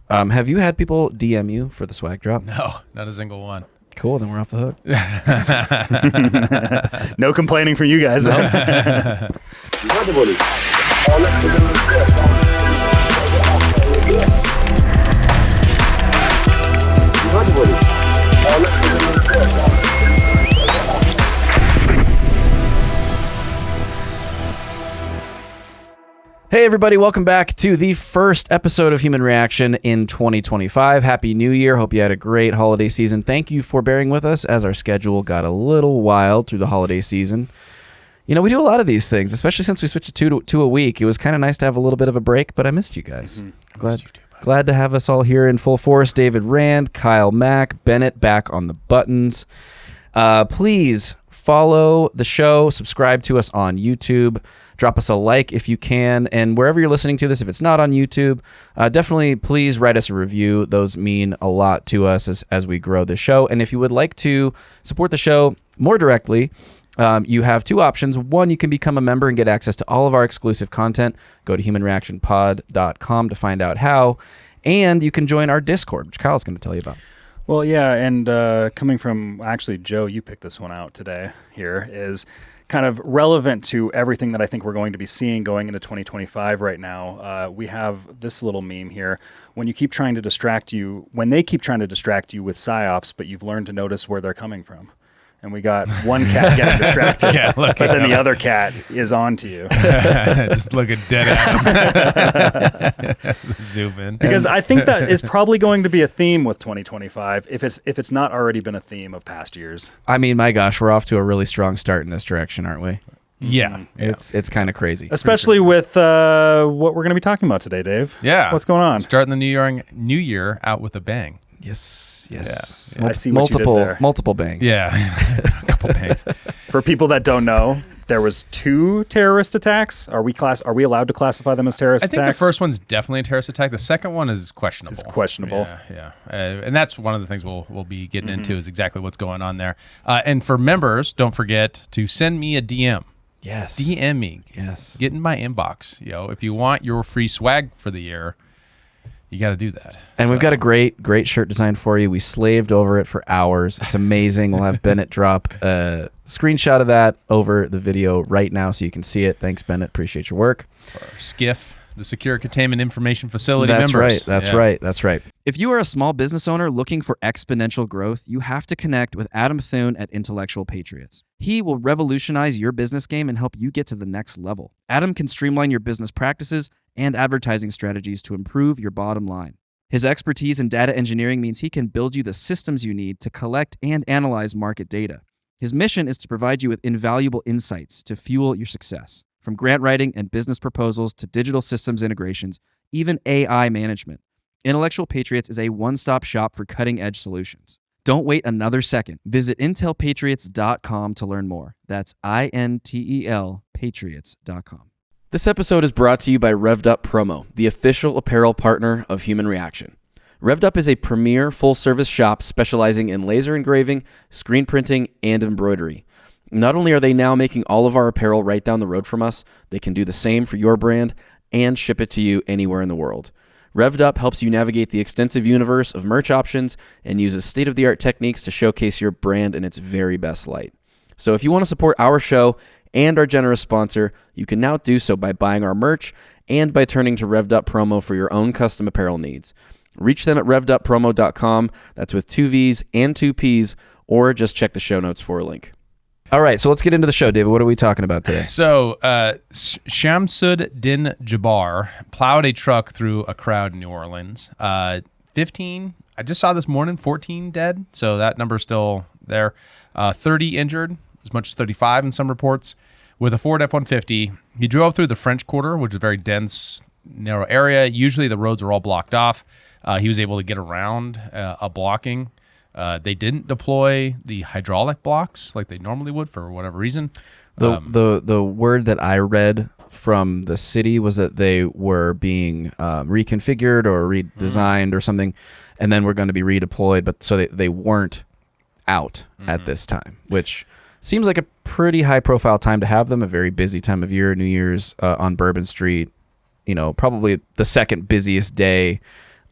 Have you had people DM you for the swag drop? No, not a single one. Cool, then we're off the hook. No complaining from you guys. Hey everybody, welcome back to the first episode of Human Reaction in 2025. Happy New Year. Hope you had a great holiday season. Thank you for bearing with us as our schedule got a little wild through the holiday season. You know, we do a lot of these things, especially since we switched to a week. It was kind of nice to have a little bit of a break, but I missed you guys. Glad to have us all here in full force. David Rand, Kyle Mack, Bennett back on the buttons. Please follow the show, subscribe to us on YouTube. Drop us a like if you can, and wherever you're listening to this, if it's not on YouTube, definitely please write us a review. Those mean a lot to us as we grow the show. And if you would like to support the show more directly, you have two options. One, you can become a member and get access to all of our exclusive content. Go to humanreactionpod.com to find out how. And you can join our Discord, which Kyle's going to tell you about. Well, yeah, and coming from, actually, Joe, you picked this one out today here, is kind of relevant to everything that I think we're going to be seeing going into 2025 right now. We have this little meme here. When they keep trying to distract you with psyops, but you've learned to notice where they're coming from. And we got one cat getting distracted, but then the other cat is on to you. Just looking dead at him. Zoom in. Because I think that is probably going to be a theme with 2025, if it's not already been a theme of past years. I mean, my gosh, we're off to a really strong start in this direction, aren't we? Yeah. It's kind of crazy. Especially with what we're going to be talking about today, Dave. Yeah. What's going on? Starting the new year out with a bang. Yes. I see what you did there. Multiple bangs. Yeah, a couple bangs. For people that don't know, there was 2 terrorist attacks. Are we allowed to classify them as terrorist attacks? I think the first one's definitely a terrorist attack. The second one is questionable. It's questionable. Yeah. And that's one of the things we'll be getting into is exactly what's going on there. And for members, don't forget to send me a DM. Yes. DM me. Yes. Get in my inbox. If you want your free swag for the year, you got to do that. And we've got a great shirt design for you. We slaved over it for hours. It's amazing. We'll have Bennett drop a screenshot of that over the video right now so you can see it. Thanks, Bennett. Appreciate your work. For our SCIF, the Secure Containment Information Facility That's members. That's right. If you are a small business owner looking for exponential growth, you have to connect with Adam Thune at Intellectual Patriots. He will revolutionize your business game and help you get to the next level. Adam can streamline your business practices and advertising strategies to improve your bottom line. His expertise in data engineering means he can build you the systems you need to collect and analyze market data. His mission is to provide you with invaluable insights to fuel your success. From grant writing and business proposals to digital systems integrations, even AI management, Intellectual Patriots is a one-stop shop for cutting-edge solutions. Don't wait another second. Visit intelpatriots.com to learn more. That's INTEL patriots.com. This episode is brought to you by Revved Up Promo, the official apparel partner of Human Reaction. Revved Up is a premier full-service shop specializing in laser engraving, screen printing, and embroidery. Not only are they now making all of our apparel right down the road from us, they can do the same for your brand and ship it to you anywhere in the world. Revved Up helps you navigate the extensive universe of merch options and uses state-of-the-art techniques to showcase your brand in its very best light. So if you want to support our show and our generous sponsor, you can now do so by buying our merch and by turning to Revved Up Promo for your own custom apparel needs. Reach them at revveduppromo.com. That's with 2 V's and 2 P's, or just check the show notes for a link. All right, so let's get into the show, David. What are we talking about today? So, Shamsuddin Jabbar plowed a truck through a crowd in New Orleans. 15, I just saw this morning, 14 dead, so that number's still there. 30 injured, as much as 35 in some reports. With a Ford F-150, he drove through the French Quarter, which is a very dense, narrow area. Usually the roads are all blocked off. He was able to get around a blocking. They didn't deploy the hydraulic blocks like they normally would for whatever reason. The word that I read from the city was that they were being reconfigured or redesigned or something, and then were going to be redeployed. But so they weren't out at this time, which seems like a pretty high-profile time to have them. A very busy time of year, New Year's on Bourbon Street. You know, probably the second busiest day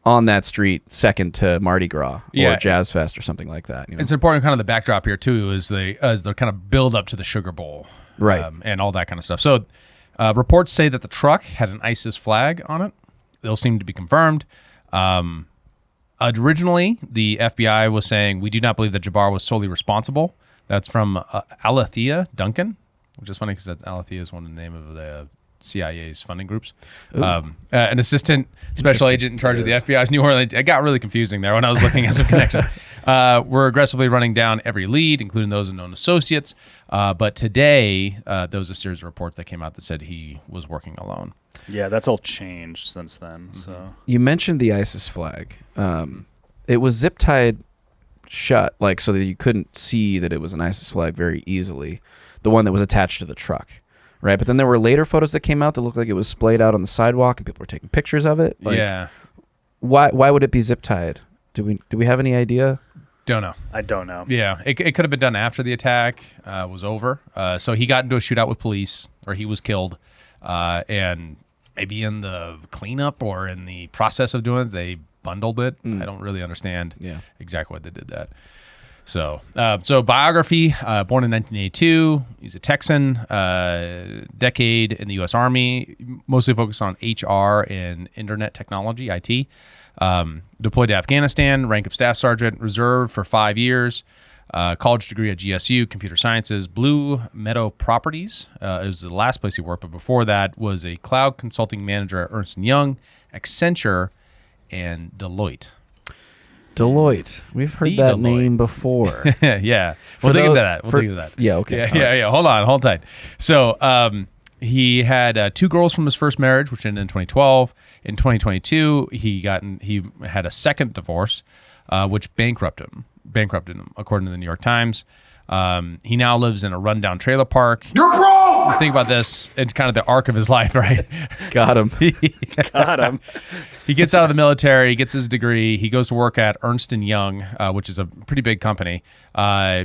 on that street, second to Mardi Gras Yeah. or Jazz Fest or something like that. You know? It's important, kind of the backdrop here too, is the kind of build up to the Sugar Bowl, Right. and all that kind of stuff. So, reports say that the truck had an ISIS flag on it. They'll seem to be confirmed. Originally, the FBI was saying, we do not believe that Jabbar was solely responsible. That's from Alethea Duncan, which is funny because Alethea is one of the name of the CIA's funding groups. An assistant special agent in charge of the FBI's New Orleans. It got really confusing there when I was looking at some connections. We're aggressively running down every lead, including those of known associates. But today, there was a series of reports that came out that said he was working alone. Yeah, that's all changed since then. So You mentioned the ISIS flag. It was zip tied shut, like so that you couldn't see that it was an ISIS flag very easily. The one that was attached to the truck, right? But then there were later photos that came out that looked like it was splayed out on the sidewalk, and people were taking pictures of it. Like, yeah. Why would it be zip tied? Do we have any idea? Don't know. I don't know. Yeah, it could have been done after the attack was over. So he got into a shootout with police, or he was killed, and maybe in the cleanup or in the process of doing it, they bundled it. I don't really understand exactly why they did that. So, biography, born in 1982. He's a Texan, decade in the U.S. Army, mostly focused on HR and internet technology, IT. Deployed to Afghanistan, rank of staff sergeant, reserve for 5 years. College degree at GSU, computer sciences. Blue Meadow Properties is the last place he worked, but before that was a cloud consulting manager at Ernst & Young, Accenture, and Deloitte. Deloitte. We've heard The that Deloitte. name before. Yeah. We'll dig into that. We'll dig into that. Yeah, okay. Yeah. Hold tight. So he had 2 girls from his first marriage, which ended in 2012. In 2022, he had a second divorce, which bankrupted him, according to the New York Times. He now lives in a rundown trailer park. You're broke! Think about this. It's kind of the arc of his life, right? Got him. Got him. He gets out of the military, gets his degree. He goes to work at Ernst & Young, which is a pretty big company,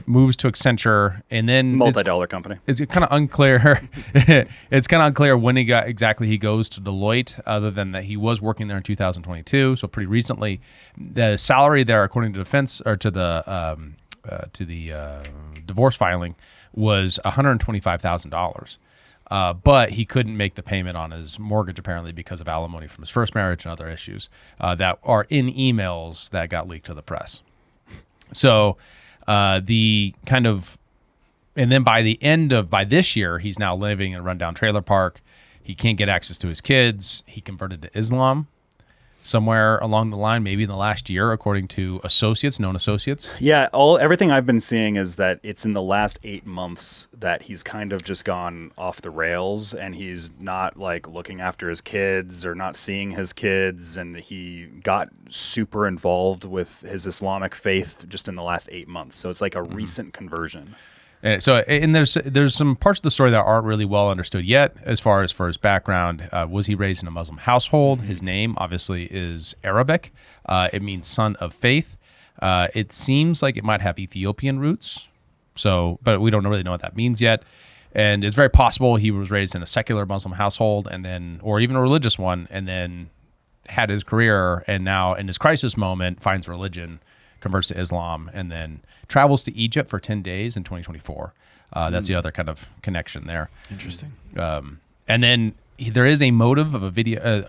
moves to Accenture, and then Multi-dollar company. it's kind of unclear. It's kind of unclear when he goes to Deloitte, other than that he was working there in 2022, so pretty recently. The salary there, according to defense or to the divorce filing, was $125,000. But he couldn't make the payment on his mortgage, apparently, because of alimony from his first marriage and other issues that are in emails that got leaked to the press. So and then by this year, he's now living in a rundown trailer park. He can't get access to his kids. He converted to Islam somewhere along the line, maybe in the last year, according to known associates. Yeah, everything I've been seeing is that it's in the last 8 months that he's kind of just gone off the rails, and he's not like looking after his kids or not seeing his kids, and he got super involved with his Islamic faith just in the last 8 months. So it's like a recent conversion. And there's some parts of the story that aren't really well understood yet, as far as for his background. Was he raised in a Muslim household? His name obviously is Arabic. It means son of faith. It seems like it might have Ethiopian roots. But we don't really know what that means yet. And it's very possible he was raised in a secular Muslim household, or even a religious one, and then had his career, and now in his crisis moment finds religion, converts to Islam, and then travels to Egypt for 10 days in 2024. That's the other kind of connection there. Interesting. And then there is a motive of a video,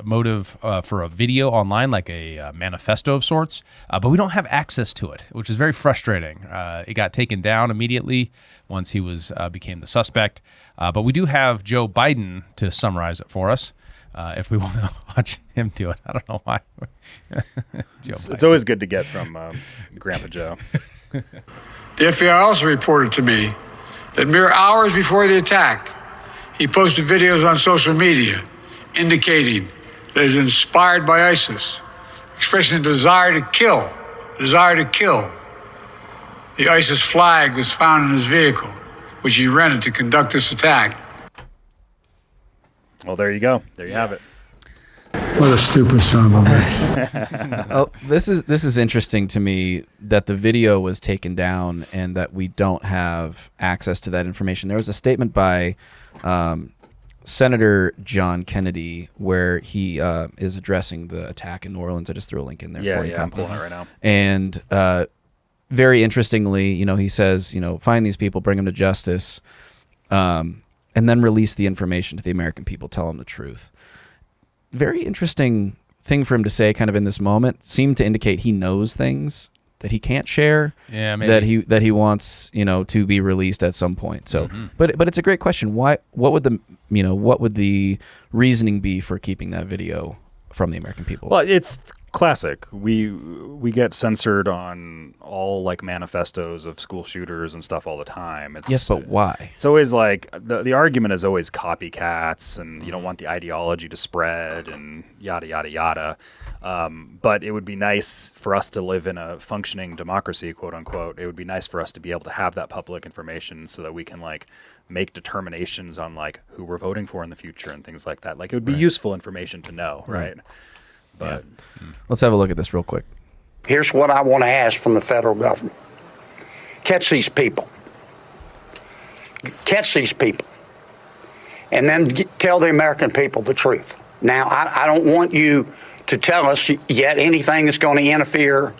for a video online, like a manifesto of sorts, but we don't have access to it, which is very frustrating. It got taken down immediately once he became the suspect. But we do have Joe Biden to summarize it for us. If we want to watch him do it. I don't know why. It's always good to get from Grandpa Joe. The FBI also reported to me that mere hours before the attack, he posted videos on social media indicating that he was inspired by ISIS, expressing a desire to kill. The ISIS flag was found in his vehicle, which he rented to conduct this attack. Well, there you go. There you have it. What a stupid son of a bitch. Oh, this is interesting to me that the video was taken down and that we don't have access to that information. There was a statement by Senator John Kennedy, where he is addressing the attack in New Orleans. I just threw a link in there for you. I'm pulling it right now. And very interestingly, he says, find these people, bring them to justice, and then release the information to the American people, tell them the truth. Very interesting thing for him to say kind of in this moment. Seemed to indicate he knows things that he can't share, maybe. that he wants, to be released at some point. So, but it's a great question. What would the reasoning be for keeping that video from the American people? Well, it's classic. We get censored on all like manifestos of school shooters and stuff all the time. Yes, but why? It's always like the argument is always copycats, and you don't want the ideology to spread and yada yada yada. But it would be nice for us to live in a functioning democracy, quote unquote. It would be nice for us to be able to have that public information so that we can like make determinations on like who we're voting for in the future and things like that. Like it would be useful information to know, right? But let's have a look at this real quick. Here's what I want to ask from the federal government. Catch these people. Catch these people. And then tell the American people the truth. Now, I don't want you to tell us yet anything that's going to interfere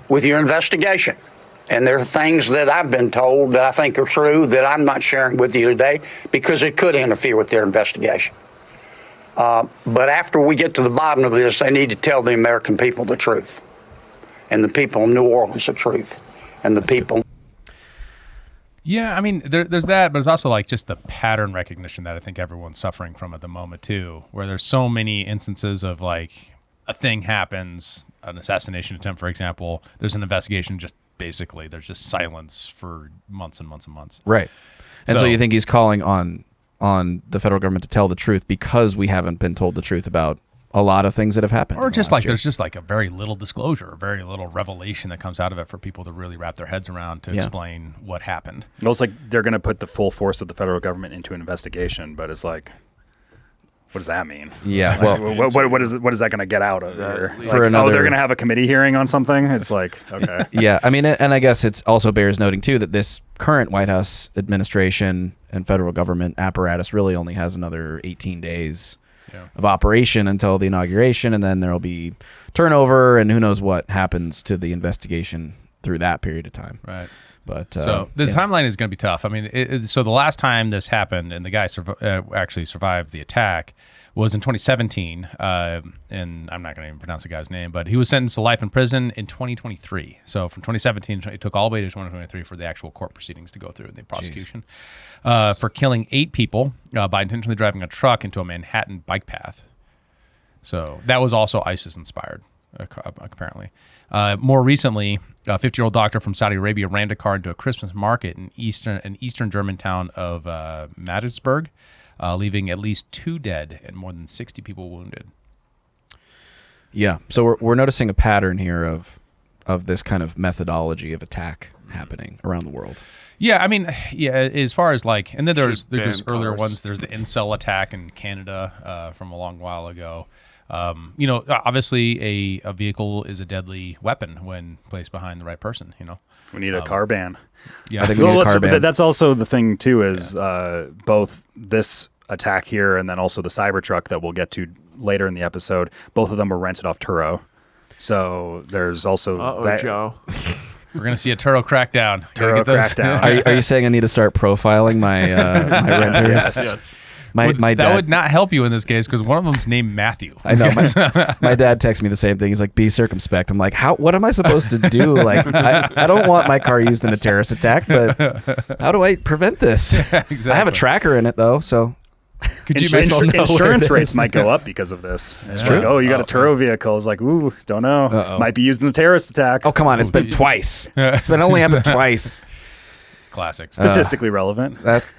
with your investigation. And there are things that I've been told that I think are true that I'm not sharing with you today because it could interfere with their investigation. But after we get to the bottom of this, they need to tell the American people the truth. And the people in New Orleans the truth. And the people... Yeah, I mean, there's that, but it's also like just the pattern recognition that I think everyone's suffering from at the moment too, where there's so many instances of like a thing happens, an assassination attempt, for example, there's an investigation, just basically there's just silence for months and months and months. Right. And so you think he's calling on the federal government to tell the truth because we haven't been told the truth about a lot of things that have happened. Or just like there's just like a very little disclosure, very little revelation that comes out of it for people to really wrap their heads around to explain what happened. It's like they're going to put the full force of the federal government into an investigation, but it's like, what does that mean? Yeah. Like, well, what is that going to get out of there? For Like, another, they're going to have a committee hearing on something? It's like, okay. Yeah. I mean, and I guess it's also bears noting too that this current White House administration and federal government apparatus really only has another 18 days of operation until the inauguration, and then there'll be turnover, and who knows what happens to the investigation through that period of time. Right. But so the timeline is going to be tough. I mean, so the last time this happened and the guy actually survived the attack was in 2017, and I'm not going to even pronounce the guy's name, but he was sentenced to life in prison in 2023. So from 2017, it took all the way to 2023 for the actual court proceedings to go through, the prosecution, for killing 8 people by intentionally driving a truck into a Manhattan bike path. So that was also ISIS-inspired, apparently. More recently, a 50-year-old doctor from Saudi Arabia rammed a car into a Christmas market in eastern German town of Magdeburg, leaving at least 2 dead and more than 60 people wounded. Yeah, so we're noticing a pattern here of this kind of methodology of attack happening around the world. Yeah, I mean, as far as like, and then there's earlier ones. There's the incel attack in Canada from a long while ago. Obviously a vehicle is a deadly weapon when placed behind the right person, We need a car ban. Yeah, I think we need a car ban. That's also the thing too is both this attack here and then also the CyberTruck that we'll get to later in the episode, both of them were rented off Turo. So there's also that. Joe. We're going to see a Turo crackdown. Turo crackdown. Are you saying I need to start profiling my my renters? Yes. My that dad would not help you in this case because one of them's named Matthew. I know. My dad texts me the same thing. He's like, "Be circumspect." I'm like, "What am I supposed to do? Like, I don't want my car used in a terrorist attack, but how do I prevent this?" Exactly. I have a tracker in it though, so Could you insurance rates might go up because of this. It's true. like, you got a Turo vehicle. It's like, ooh, don't know. Uh-oh. Might be used in a terrorist attack. Oh, come on. It's been twice. It's been only happened twice. Classic. Statistically relevant. Depends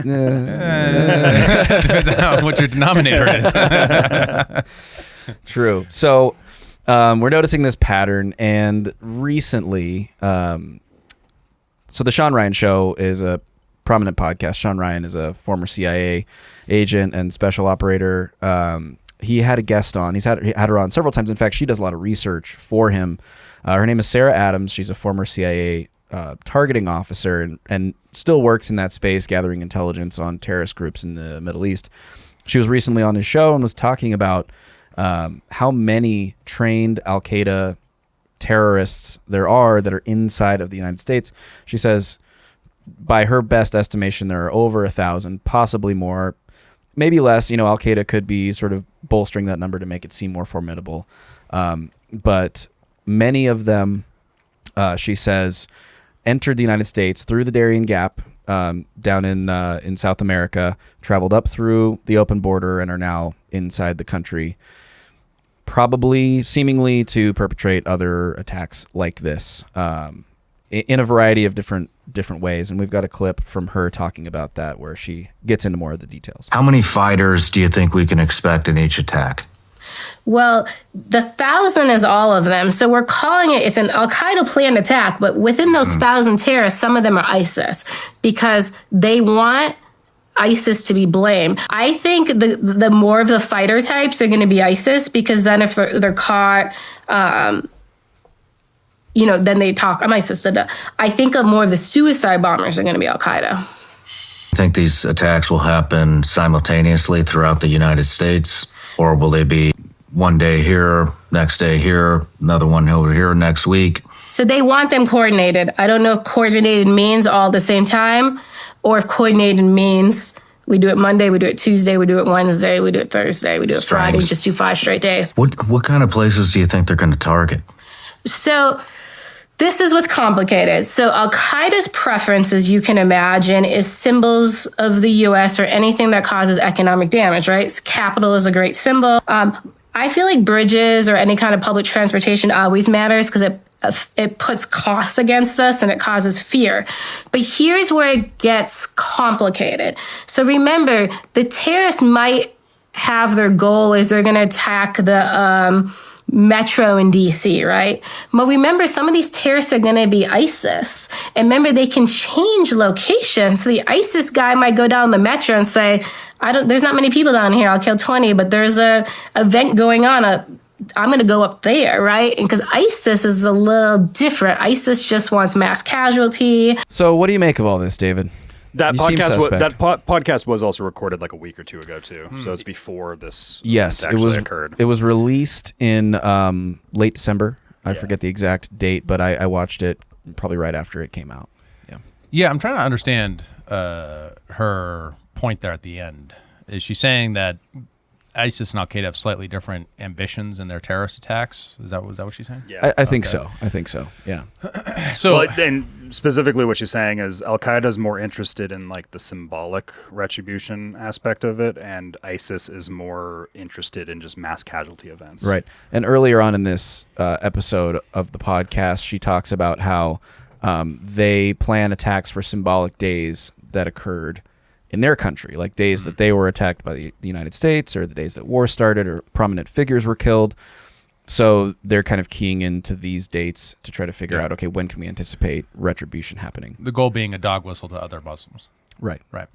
on what your denominator is. True. So we're noticing this pattern, and recently, so the Shawn Ryan Show is a prominent podcast. Shawn Ryan is a former CIA agent and special operator. He had a guest on. He had her on several times. In fact, she does a lot of research for him. Her name is Sarah Adams. She's a former CIA targeting officer and still works in that space, gathering intelligence on terrorist groups in the Middle East. she was recently on his show and was talking about how many trained Al-Qaeda terrorists there are that are inside of the United States. She says, by her best estimation, there are over 1,000, possibly more, maybe less. Al-Qaeda could be sort of bolstering that number to make it seem more formidable. But many of them, she says, entered the United States through the Darien Gap down in South America, traveled up through the open border, and are now inside the country, probably seemingly to perpetrate other attacks like this in a variety of different ways. And we've got a clip from her talking about that where she gets into more of the details. How many fighters do you think we can expect in each attack? Well, the 1,000 is all of them. So we're calling it's an Al-Qaeda planned attack, but within those 1,000 terrorists, some of them are ISIS because they want ISIS to be blamed. I think the more of the fighter types are going to be ISIS because then if they're caught, then they talk, I'm ISIS. I think more of the suicide bombers are going to be Al-Qaeda. I think these attacks will happen simultaneously throughout the United States, or will they be one day here, next day here, another one over here next week? So they want them coordinated. I don't know if coordinated means all at the same time, or if coordinated means we do it Monday, we do it Tuesday, we do it Wednesday, we do it Thursday, we do it Friday, just do 5 straight days. What kind of places do you think they're going to target? So this is what's complicated. So Al-Qaeda's preference, as you can imagine, is symbols of the U.S. or anything that causes economic damage, right? So capital is a great symbol. I feel like bridges or any kind of public transportation always matters because it puts costs against us and it causes fear. But here's where it gets complicated. So remember, the terrorists might have their goal is they're going to attack the metro in DC, right? But remember, some of these terrorists are going to be ISIS. And remember, they can change location. So the ISIS guy might go down the metro and say, there's not many people down here. I'll kill 20, but there's a event going on. I'm going to go up there, right? And because ISIS is a little different. ISIS just wants mass casualty. So what do you make of all this, David? That podcast was also recorded like a week or two ago too. So it's before this actually occurred. It was released in late December. I forget the exact date, but I watched it probably right after it came out. Yeah, I'm trying to understand her point there at the end. Is she saying that ISIS and Al-Qaeda have slightly different ambitions in their terrorist attacks? Was that what she's saying? Yeah, I think so. I think so. Yeah. So, and specifically, what she's saying is Al-Qaeda is more interested in like the symbolic retribution aspect of it, and ISIS is more interested in just mass casualty events. Right. And earlier on in this episode of the podcast, she talks about how they plan attacks for symbolic days that occurred in their country, like days that they were attacked by the United States or the days that war started or prominent figures were killed. So they're kind of keying into these dates to try to figure out, okay, when can we anticipate retribution happening? The goal being a dog whistle to other Muslims. Right. Right.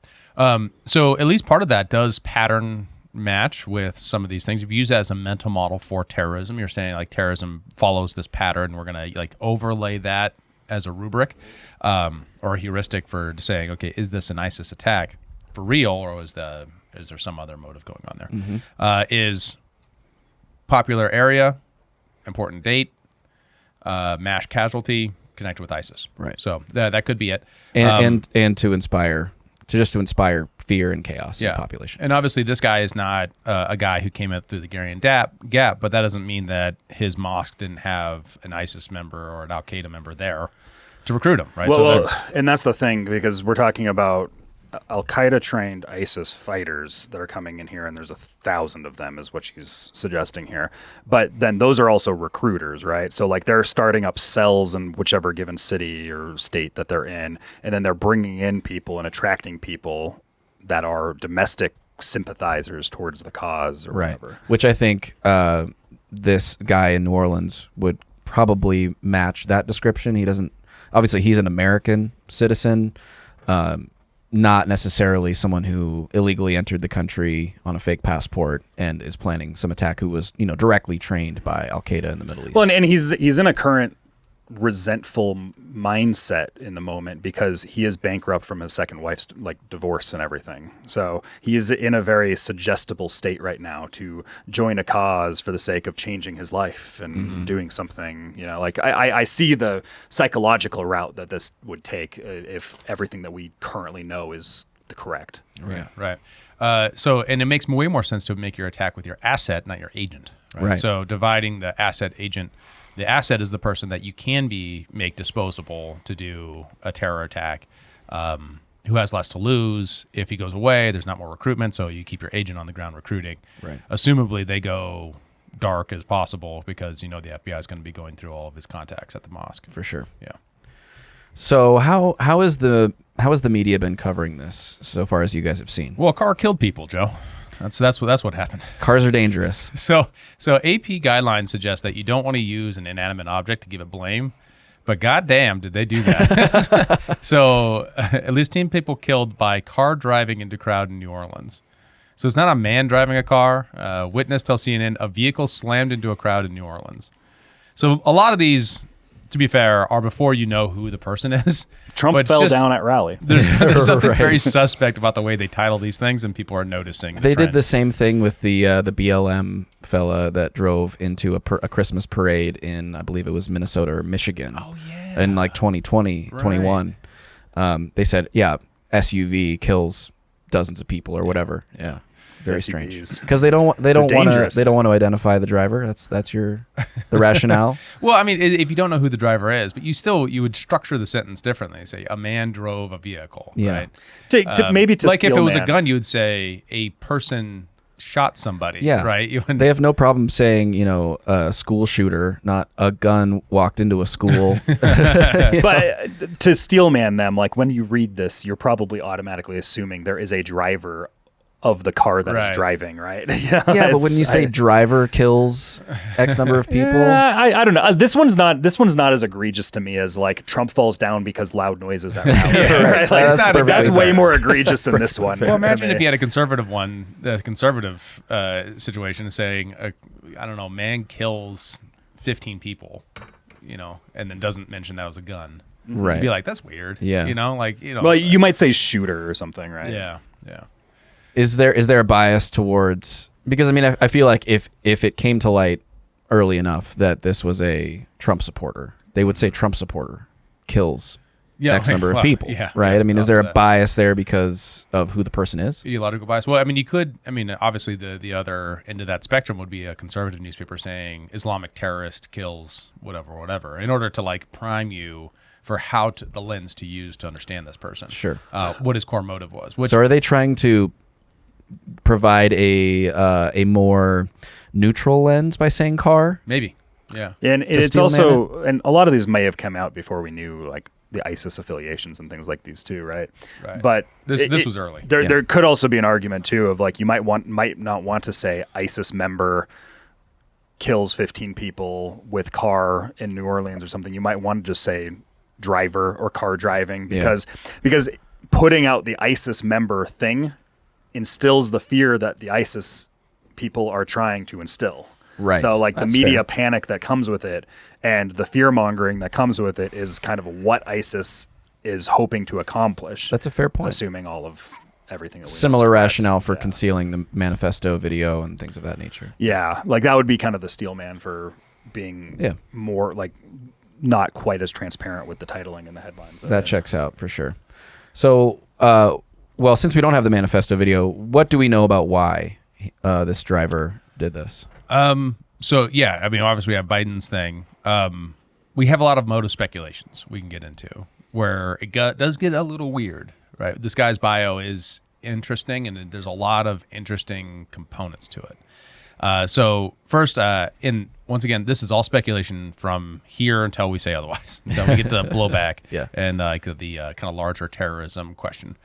So at least part of that does pattern match with some of these things. If you use that as a mental model for terrorism, you're saying like terrorism follows this pattern. We're going to like overlay that as a rubric or a heuristic for saying, okay, is this an ISIS attack for real, or is there some other motive going on there? Mm-hmm. Is popular area, important date, mass casualty, connected with ISIS. Right. So that could be it. And to inspire fear and chaos in the population. And obviously this guy is not a guy who came up through the Darien Gap, but that doesn't mean that his mosque didn't have an ISIS member or an Al-Qaeda member there to recruit him, right? And that's the thing, because we're talking about Al-Qaeda trained ISIS fighters that are coming in here, and there's 1,000 of them is what she's suggesting here. But then those are also recruiters, right? So like they're starting up cells in whichever given city or state that they're in, and then they're bringing in people and attracting people that are domestic sympathizers towards the cause or whatever. Which I think this guy in New Orleans would probably match that description. Obviously he's an American citizen, not necessarily someone who illegally entered the country on a fake passport and is planning some attack, who was, directly trained by Al-Qaeda in the Middle East. Well, and he's in a current resentful mindset in the moment because he is bankrupt from his second wife's like divorce and everything. So he is in a very suggestible state right now to join a cause for the sake of changing his life and doing something, like I see the psychological route that this would take if everything that we currently know is the correct. Right. And it makes way more sense to make your attack with your asset, not your agent. Right. So dividing the asset agent. The asset is the person that you can make disposable to do a terror attack, who has less to lose. If he goes away, there's not more recruitment, so you keep your agent on the ground recruiting. Right. Assumably, they go dark as possible because the FBI is going to be going through all of his contacts at the mosque. For sure. Yeah. So how has the media been covering this so far as you guys have seen? Well, a car killed people, Joe. That's what happened. Cars are dangerous. So AP guidelines suggest that you don't want to use an inanimate object to give it blame, but goddamn, did they do that? So at least 10 people killed by car driving into crowd in New Orleans. So it's not a man driving a car. Witness tells CNN a vehicle slammed into a crowd in New Orleans. So a lot of these, to be fair, are before you know who the person is. Trump fell down at rally. There's something very suspect about the way they title these things, and people are noticing. They did the same thing with the BLM fella that drove into a Christmas parade in, I believe it was Minnesota or Michigan. Oh, yeah. In like 2020, 21. They said, SUV kills dozens of people or whatever. Yeah. Very strange. Because they don't want to identify the driver. That's the rationale. Well, I mean, if you don't know who the driver is, but you would structure the sentence differently. Say a man drove a vehicle. Yeah. Right? Maybe to like if it was man. a gun, you would say a person shot somebody. Yeah. Right. They have no problem saying a school shooter, not a gun walked into a school. But to steel man them, like when you read this, you're probably automatically assuming there is a driver of the car that is driving, right? Yeah, but when you say driver kills X number of people, I don't know. This one's not as egregious to me as like Trump falls down because loud noises at rallies. Right? Like, that's way more egregious than this one. Well, imagine if you had a conservative situation saying, man kills 15 people, and then doesn't mention that was a gun. Right? You'd be like, that's weird. Yeah. Well, you might say shooter or something, right? Yeah. Yeah. Is there a bias towards, because I mean I feel like if it came to light early enough that this was a Trump supporter, they would say Trump supporter kills X number of people, right? I mean, is there a bias there because of who the person is? Ideological bias. Well, I mean, obviously the other end of that spectrum would be a conservative newspaper saying Islamic terrorist kills whatever, in order to like prime you for the lens to use to understand this person. Sure. What his core motive was. So are they trying to provide a more neutral lens by saying car? Maybe. Yeah. And it's also, and a lot of these may have come out before we knew like the ISIS affiliations and things like these too, right? Right. But this was early. There could also be an argument too of like you might not want to say ISIS member kills 15 people with car in New Orleans or something. You might want to just say driver or car driving because putting out the ISIS member thing instills the fear that the ISIS people are trying to instill. Right. So like That's the media fair. panic that comes with it and the fear mongering that comes with it is kind of what ISIS is hoping to accomplish. That's a fair point. Assuming all of everything. That Similar rationale for concealing the manifesto video and things of that nature. Yeah. Like that would be kind of the steel man for being more like not quite as transparent with the titling and the headlines. That checks out for sure. So, well, since we don't have the manifesto video, what do we know about why this driver did this? So, yeah, I mean, obviously we have Biden's thing. We have a lot of motive speculations we can get into where it does get a little weird, right? This guy's bio is interesting, and there's a lot of interesting components to it. So first, once again, this is all speculation from here until we say otherwise, until we get to blowback and the kind of larger terrorism question.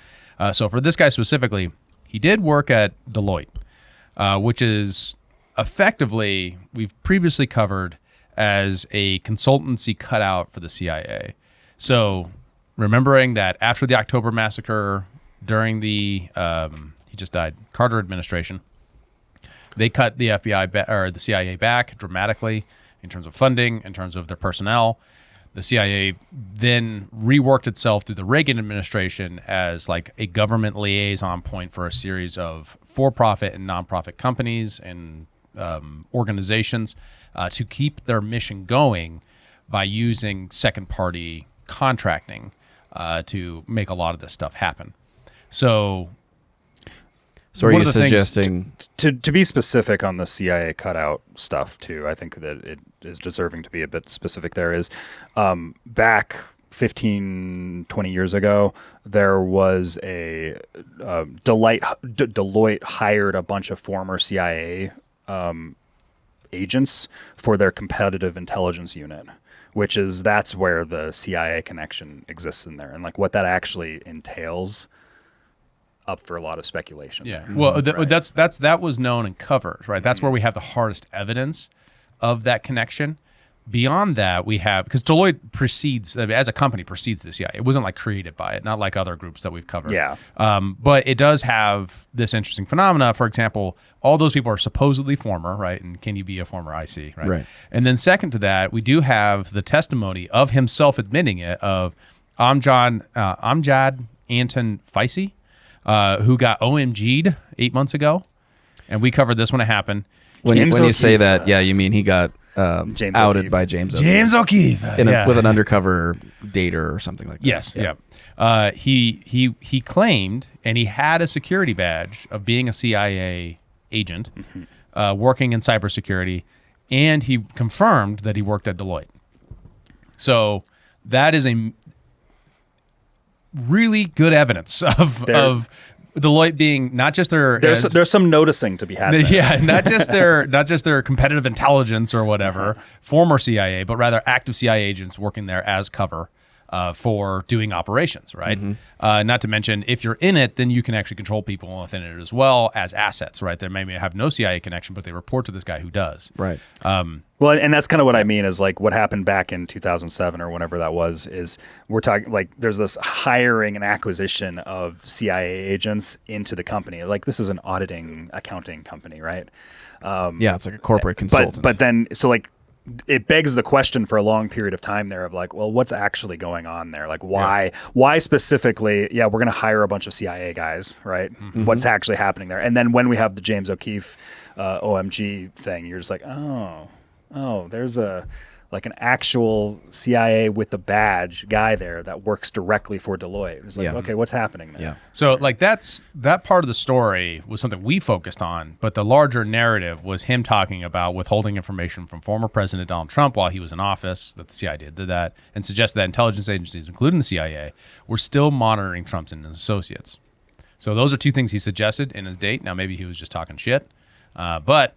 So for this guy specifically, he did work at Deloitte, which is effectively, we've previously covered as a consultancy cutout for the CIA. So remembering that after the October massacre, during the, he just died, Carter administration, they cut the FBI or the CIA back dramatically in terms of funding, in terms of their personnel. The CIA then reworked itself through the Reagan administration as like a government liaison point for a series of for-profit and nonprofit companies and organizations to keep their mission going by using second-party contracting to make a lot of this stuff happen. So are you suggesting to be specific on the CIA cutout stuff too? I think that it is deserving to be a bit specific. There is back 15, 20 years ago, there was a Deloitte hired a bunch of former CIA agents for their competitive intelligence unit, that's where the CIA connection exists in there, and like what that actually entails. Up for a lot of speculation. Yeah. There. Well, that was known and covered, right? That's where we have the hardest evidence of that connection. Beyond that, we have, because Deloitte as a company precedes the CIA. It wasn't like created by it, not like other groups that we've covered. Yeah. But it does have this interesting phenomena. For example, all those people are supposedly former, right? And can you be a former IC, right? Right. And then second to that, we do have the testimony of himself admitting it of Amjad Anton Faisi, who got OMG'd 8 months ago. And we covered this when it happened. When you say that, you mean he got James outed O'Keefe. by James O'Keefe. James O'Keefe. With an undercover dater or something like that. Yes, yeah. He claimed, and he had a security badge of being a CIA agent, working in cybersecurity, and he confirmed that he worked at Deloitte. So that is a really good evidence of Deloitte being not just there's some noticing to be had there. Yeah, not just their competitive intelligence or whatever, former CIA, but rather active CIA agents working there as cover for doing operations, right? Not to mention, if you're in it, then you can actually control people within it as well as assets, right? They may have no CIA connection, but they report to this guy who does. Right. Well, and that's kind of what I mean is like what happened back in 2007 or whenever that was, is we're talking like there's this hiring and acquisition of CIA agents into the company. Like this is an auditing accounting company, right? It's like a corporate consultant. But then, so like, it begs the question for a long period of time there of like, well, what's actually going on there? Like why specifically, we're going to hire a bunch of CIA guys, right? What's actually happening there? And then when we have the James O'Keefe OMG thing, you're just like, oh, there's an actual CIA with the badge guy there that works directly for Deloitte. It's like, okay, what's happening there? Yeah. So like that part of the story was something we focused on, but the larger narrative was him talking about withholding information from former President Donald Trump while he was in office, that the CIA did that, and suggested that intelligence agencies, including the CIA, were still monitoring Trump and his associates. So those are two things he suggested in his date. Now maybe he was just talking shit, but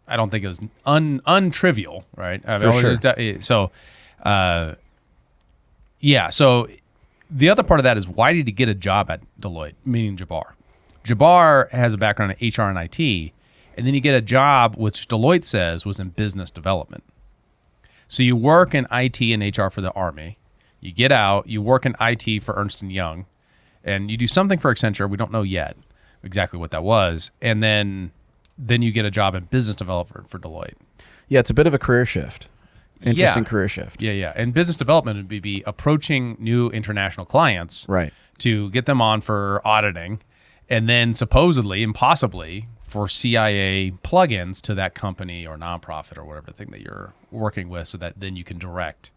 I don't think it was untrivial, right? For sure. So, So the other part of that is, why did he get a job at Deloitte, meaning Jabbar? Jabbar has a background in HR and IT, and then you get a job which Deloitte says was in business development. So you work in IT and HR for the Army. You get out, you work in IT for Ernst & Young, and you do something for Accenture. We don't know yet exactly what that was. And then you get a job in business development for Deloitte. Yeah, it's a bit of a career shift. Interesting career shift. Yeah. And business development would be approaching new international clients, right, to get them on for auditing, and then supposedly and possibly for CIA plugins to that company or nonprofit or whatever thing that you're working with, so that then you can direct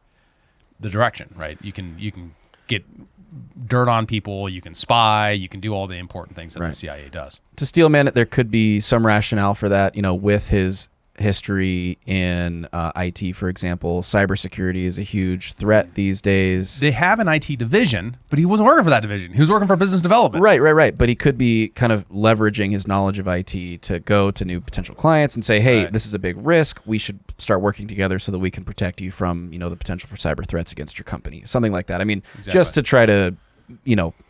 the direction, right? You can get dirt on people, you can spy, you can do all the important things that the CIA does. To Steelman, there could be some rationale for that, with his history in IT, for example. Cybersecurity is a huge threat these days. They have an IT division, but he wasn't working for that division. He was working for business development. Right. But he could be kind of leveraging his knowledge of IT to go to new potential clients and say, hey, this is a big risk. We should start working together so that we can protect you from, the potential for cyber threats against your company. Something like that. I mean, just to try to,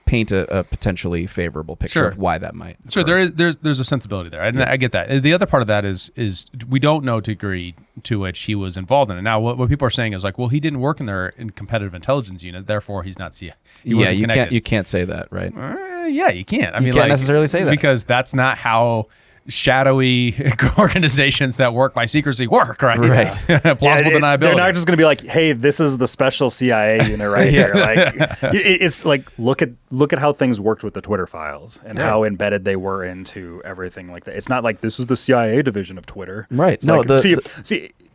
paint a potentially favorable picture of why that might occur. Sure, there's a sensibility there, and I get that. The other part of that is we don't know to degree to which he was involved in it. Now, what people are saying is like, well, he didn't work in their competitive intelligence unit, therefore he's not CIA. You can't say that, right? Yeah, you can't. I mean, can't necessarily say that, because that's not how shadowy organizations that work by secrecy work, right? Right. Plausible deniability. They're not just going to be like, "Hey, this is the special CIA unit right here." Like, it's like look at how things worked with the Twitter files and how embedded they were into everything like that. It's not like this is the CIA division of Twitter, Right? It's No, like,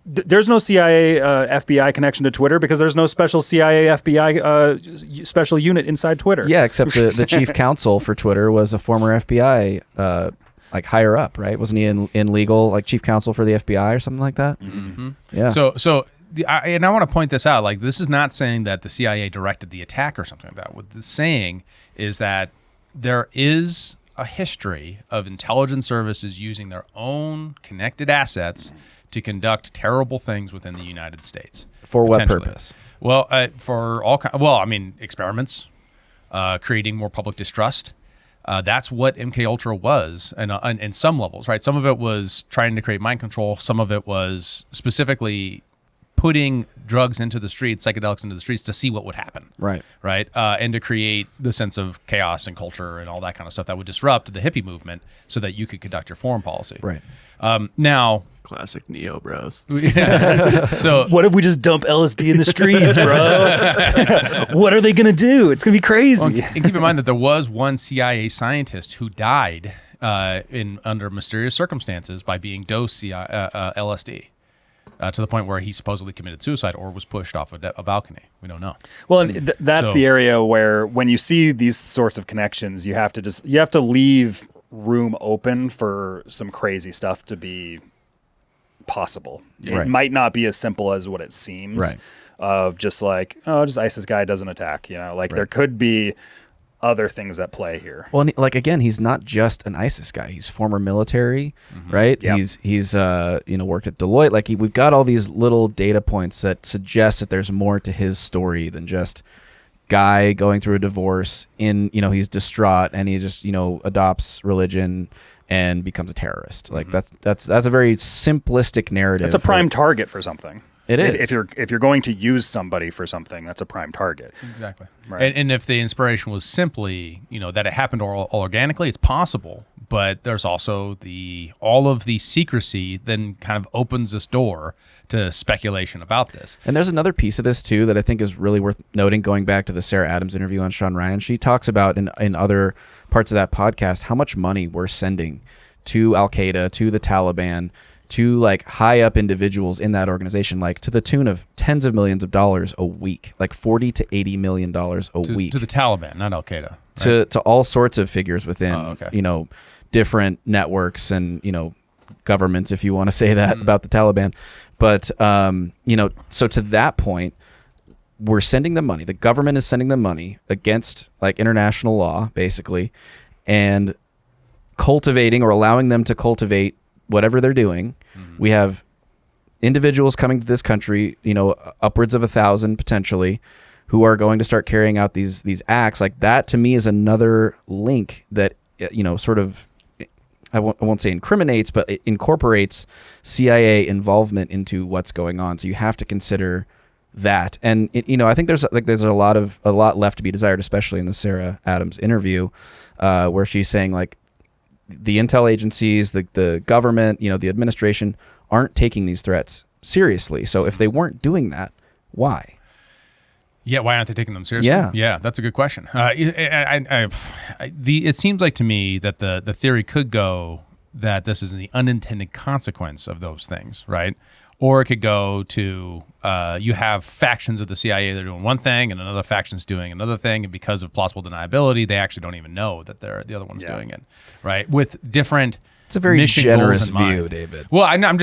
there's no CIA FBI connection to Twitter because there's no special CIA FBI special unit inside Twitter. yeah, except the chief counsel for Twitter was a former FBI like higher up, right? Wasn't he in legal, like chief counsel for the FBI or something like that? Mm-hmm. Yeah. I want to point this out. Like, this is not saying that the CIA directed the attack or something like that. What it's saying is that there is a history of intelligence services using their own connected assets to conduct terrible things within the United States. For what potentially. purpose? Well, for all experiments, creating more public distrust. That's what MK Ultra was, and in some levels, right? Some of it was trying to create mind control. Some of it was specifically putting drugs into the streets, psychedelics into the streets to see what would happen. Right. Right. And to create the sense of chaos and culture and all that kind of stuff that would disrupt the hippie movement so that you could conduct your foreign policy. Right. Now, classic neo bros. So what if we just dump LSD in the streets, bro? What are they gonna do? It's gonna be crazy. Well, and keep in mind that there was one CIA scientist who died under mysterious circumstances by being dosed LSD. To the point where he supposedly committed suicide or was pushed off a balcony. We don't know. Well, and that's the area where when you see these sorts of connections, you have to leave room open for some crazy stuff to be possible. It might not be as simple as what it seems. Right. Of just like, just ISIS guy doesn't attack. There could be other things at play here. Well, and like again, he's not just an ISIS guy. He's former military, right? Yep. He's worked at Deloitte. Like we've got all these little data points that suggest that there's more to his story than just guy going through a divorce. He's distraught and he just adopts religion and becomes a terrorist. Like that's a very simplistic narrative. It's a prime target for something. It is. If you're going to use somebody for something, that's a prime target. Exactly. Right. And if the inspiration was simply, that it happened all organically, it's possible. But there's also all of the secrecy then kind of opens this door to speculation about this. And there's another piece of this too that I think is really worth noting. Going back to the Sarah Adams interview on Shawn Ryan, she talks about in other parts of that podcast how much money we're sending to Al-Qaeda, to the Taliban, to like high up individuals in that organization, like to the tune of tens of millions of dollars a week, like $40 to $80 million a week to the Taliban, not Al-Qaeda, right? to all sorts of figures within different networks and governments, if you want to say that about the Taliban. But so to that point, we're sending them money. The government is sending them money against like international law, basically, and cultivating or allowing them to cultivate whatever they're doing. We have individuals coming to this country, upwards of 1,000 potentially, who are going to start carrying out these acts. Like that to me is another link that sort of I won't say incriminates, but it incorporates CIA involvement into what's going on. So you have to consider that. And I think there's a lot left to be desired, especially in the Sarah Adams interview, where she's saying like the intel agencies, the government, the administration aren't taking these threats seriously. So if they weren't doing that, why? Yeah, why aren't they taking them seriously? Yeah, that's a good question. It seems like to me that the theory could go that this is the unintended consequence of those things, right? Or it could go to you have factions of the CIA that are doing one thing and another faction's doing another thing, and because of plausible deniability, they actually don't even know that they're the other one's doing it, right? With different. It's a very generous view, David. Well, I'm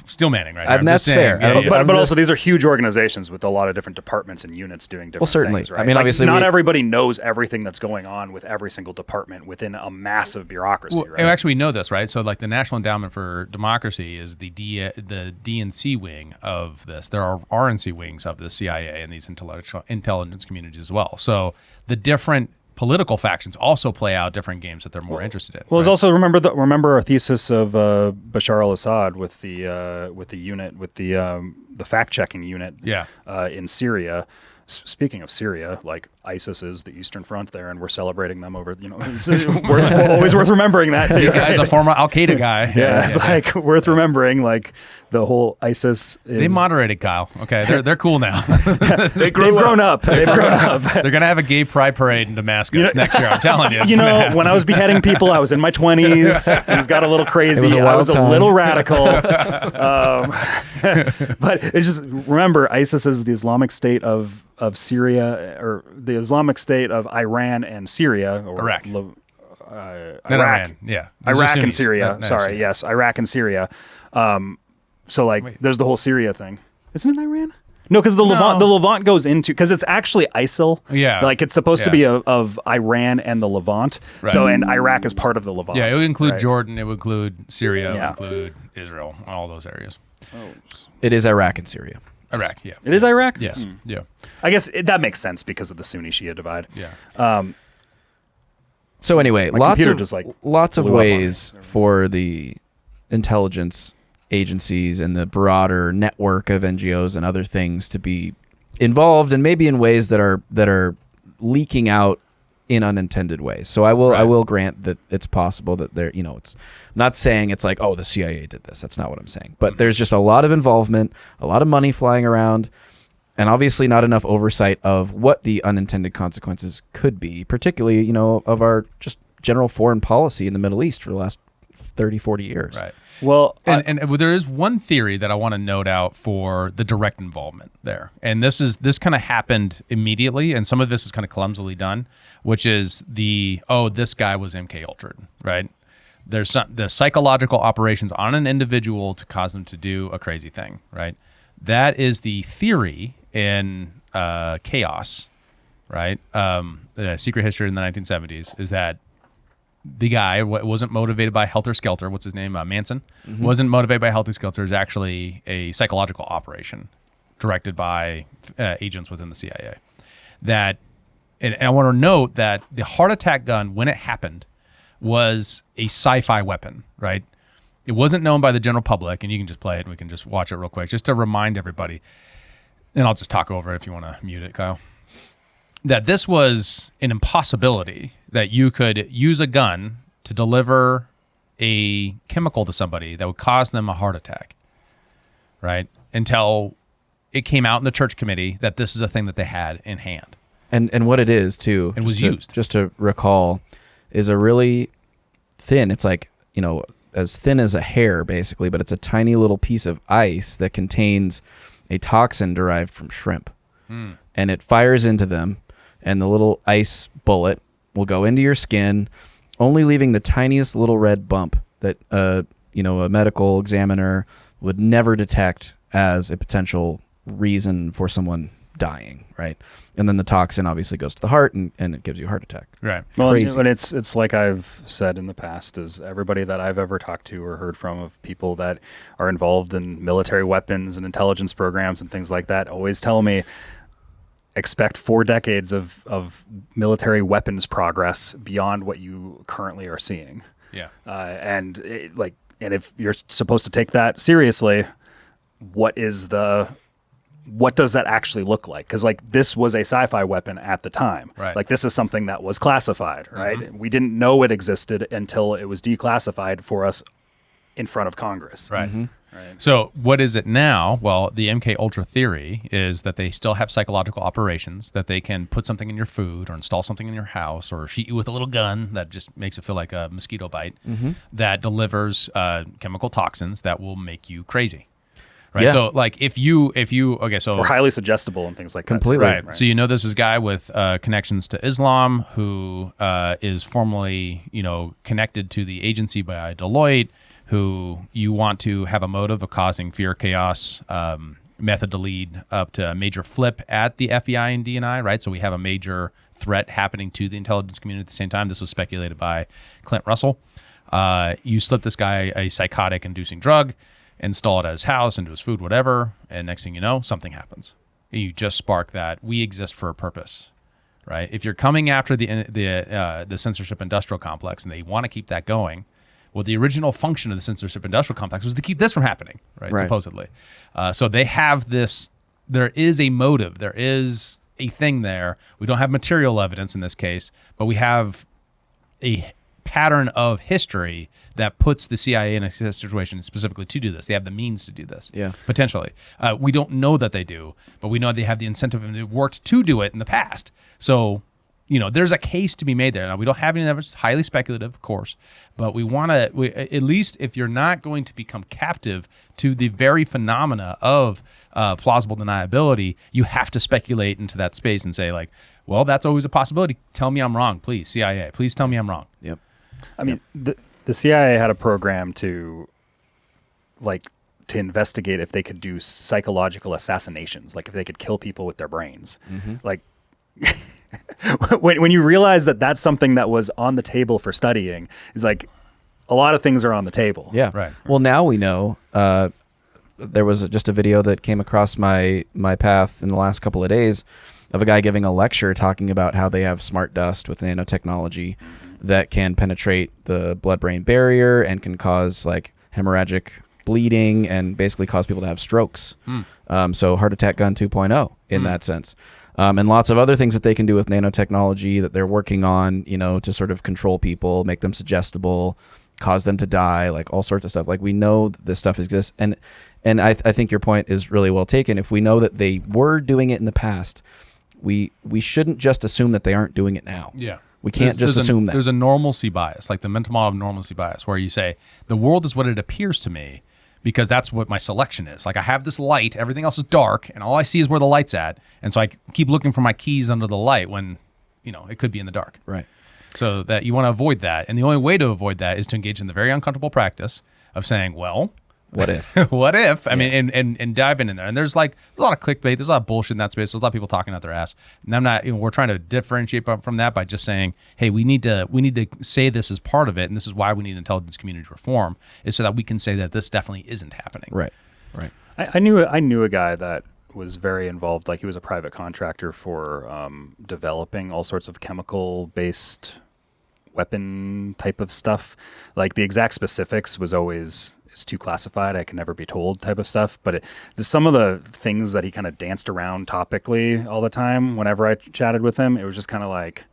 still manning right now. And that's fair. But also, these are huge organizations with a lot of different departments and units doing different things, right? I mean, obviously, not everybody knows everything that's going on with every single department within a massive bureaucracy, right? Actually, we know this, right? So, like the National Endowment for Democracy is the DNC wing of this. There are RNC wings of the CIA and these intelligence communities as well. So, the different political factions also play out different games that they're more interested in. Well, right? Also remember our thesis of Bashar al-Assad with the unit with the the fact-checking unit Yeah. in Syria. Speaking of Syria, like ISIS is the Eastern Front there, and we're celebrating them over. Always worth remembering that. You guy's a former Al-Qaeda guy. Yeah, it's like worth remembering. Like the whole ISIS. They moderated, Kyle. Okay, they're cool now. They've grown up. They've grown up. They're gonna have a gay pride parade in Damascus next year. I'm telling you. When I was beheading people, I was in my 20s. Things got a little crazy. I was a little radical. But it's just remember, ISIS is the Islamic State of Syria, or the Islamic State of Iran and Syria, or Iraq. Iraq. Yeah. Iraq and Syria. Sorry, yes, Iraq and Syria. So there's the whole Syria thing. Isn't it Iran? No, because the Levant goes into, because it's actually ISIL. Yeah. Like it's supposed to be of Iran and the Levant. Right. So, and Iraq is part of the Levant. Yeah, it would include right? Jordan, it would include Syria, it would include Israel, all those areas. It is Iraq and Syria. Iraq, yeah. It is Iraq? Yes. Yeah. I guess that makes sense because of the Sunni-Shia divide. Yeah. So anyway, My lots computer of just, lots of blew up on me. ways for the intelligence agencies and the broader network of NGOs and other things to be involved, and maybe in ways that are leaking out in unintended ways. So I will grant that it's possible that it's I'm not saying it's like, oh, the CIA did this. That's not what I'm saying. But there's just a lot of involvement, a lot of money flying around, and obviously not enough oversight of what the unintended consequences could be, particularly, of our just general foreign policy in the Middle East for the last 30, 40 years. Right. Well, and there is one theory that I want to note out for the direct involvement there. And this kind of happened immediately, and some of this is kind of clumsily done, which is this guy was MK Ultra, right? There's the psychological operations on an individual to cause them to do a crazy thing, right? That is the theory in Chaos, right? The Secret History in the 1970s is that the guy wasn't motivated by Helter Skelter. What's his name? Manson. Mm-hmm. Wasn't motivated by Helter Skelter. Is actually a psychological operation directed by agents within the CIA. And I want to note that the heart attack gun, when it happened, was a sci-fi weapon, right? It wasn't known by the general public, and you can just play it and we can just watch it real quick, just to remind everybody. And I'll just talk over it if you want to mute it, Kyle. That this was an impossibility, that you could use a gun to deliver a chemical to somebody that would cause them a heart attack, right? Until it came out in the church committee that this is a thing that they had in hand. And what it is, too, and was used. Just to recall, is a really thin, it's like, as thin as a hair, basically, but it's a tiny little piece of ice that contains a toxin derived from shrimp. And it fires into them, and the little ice bullet will go into your skin, only leaving the tiniest little red bump that a medical examiner would never detect as a potential reason for someone dying, right? And then the toxin obviously goes to the heart, and it gives you a heart attack. Right. Well, Crazy. but it's like I've said in the past, is everybody that I've ever talked to or heard from of people that are involved in military weapons and intelligence programs and things like that always tell me, expect 4 decades of military weapons progress beyond what you currently are seeing. Yeah. And if you're supposed to take that seriously, what does that actually look like? Because this was a sci-fi weapon at the time. Right. Like this is something that was classified, right? Mm-hmm. We didn't know it existed until it was declassified for us in front of Congress. Right. Mm-hmm. Right. So what is it now? Well, the MK Ultra theory is that they still have psychological operations, that they can put something in your food or install something in your house or shoot you with a little gun that just makes it feel like a mosquito bite, that delivers chemical toxins that will make you crazy. Right. Yeah. So if you so we're highly suggestible and things like completely. that. Right. So this is a guy with connections to Islam who is formally, connected to the agency by Deloitte, who you want to have a motive of causing fear, chaos, method to lead up to a major flip at the FBI and DNI, right? So we have a major threat happening to the intelligence community at the same time. This was speculated by Clint Russell. You slip this guy a psychotic inducing drug, install it at his house, into his food, whatever, and next thing you know, something happens. You just spark that. We exist for a purpose, right? If you're coming after the censorship industrial complex and they want to keep that going, Well, the original function of the censorship industrial complex was to keep this from happening, right? Supposedly. So they have this, there is a motive, there is a thing there. We don't have material evidence in this case, but we have a pattern of history that puts the CIA in a situation specifically to do this. They have the means to do this, potentially. We don't know that they do, but we know they have the incentive and they've worked to do it in the past. So, there's a case to be made there. Now, we don't have any evidence. It's highly speculative, of course, but we want to, at least if you're not going to become captive to the very phenomena of plausible deniability, you have to speculate into that space and say, like, well, that's always a possibility. Tell me I'm wrong, please, CIA. Please tell me I'm wrong. Yep. I mean, the CIA had a program to investigate if they could do psychological assassinations, like if they could kill people with their brains. Like when you realize that that's something that was on the table for studying, is like a lot of things are on the table. Yeah. Right. Well, now we know. There was just a video that came across my path in the last couple of days of a guy giving a lecture talking about how they have smart dust with nanotechnology that can penetrate the blood-brain barrier and can cause like hemorrhagic bleeding and basically cause people to have strokes. So heart attack gun 2.0 in that sense. And lots of other things that they can do with nanotechnology that they're working on, to sort of control people, make them suggestible, cause them to die, like all sorts of stuff. Like we know that this stuff exists. And I think your point is really well taken. If we know that they were doing it in the past, we shouldn't just assume that they aren't doing it now. Yeah. We can't just assume that. There's a normalcy bias, like the mental model of normalcy bias, where you say, the world is what it appears to me because that's what my selection is. Like I have this light, everything else is dark, and all I see is where the light's at. And so I keep looking for my keys under the light when, it could be in the dark. Right. So that you want to avoid that. And the only way to avoid that is to engage in the very uncomfortable practice of saying, well, what if? What if? I mean, and diving in there. And there's like a lot of clickbait. There's a lot of bullshit in that space. There's a lot of people talking out their ass. And I'm not. We're trying to differentiate from that by just saying, hey, we need to say this as part of it, and this is why we need intelligence community reform, is so that we can say that this definitely isn't happening. Right. I knew a guy that was very involved. Like he was a private contractor for developing all sorts of chemical-based weapon type of stuff. Like the exact specifics was always, it's too classified, I can never be told type of stuff. But some of the things that he kind of danced around topically all the time whenever I chatted with him, it was just kind of like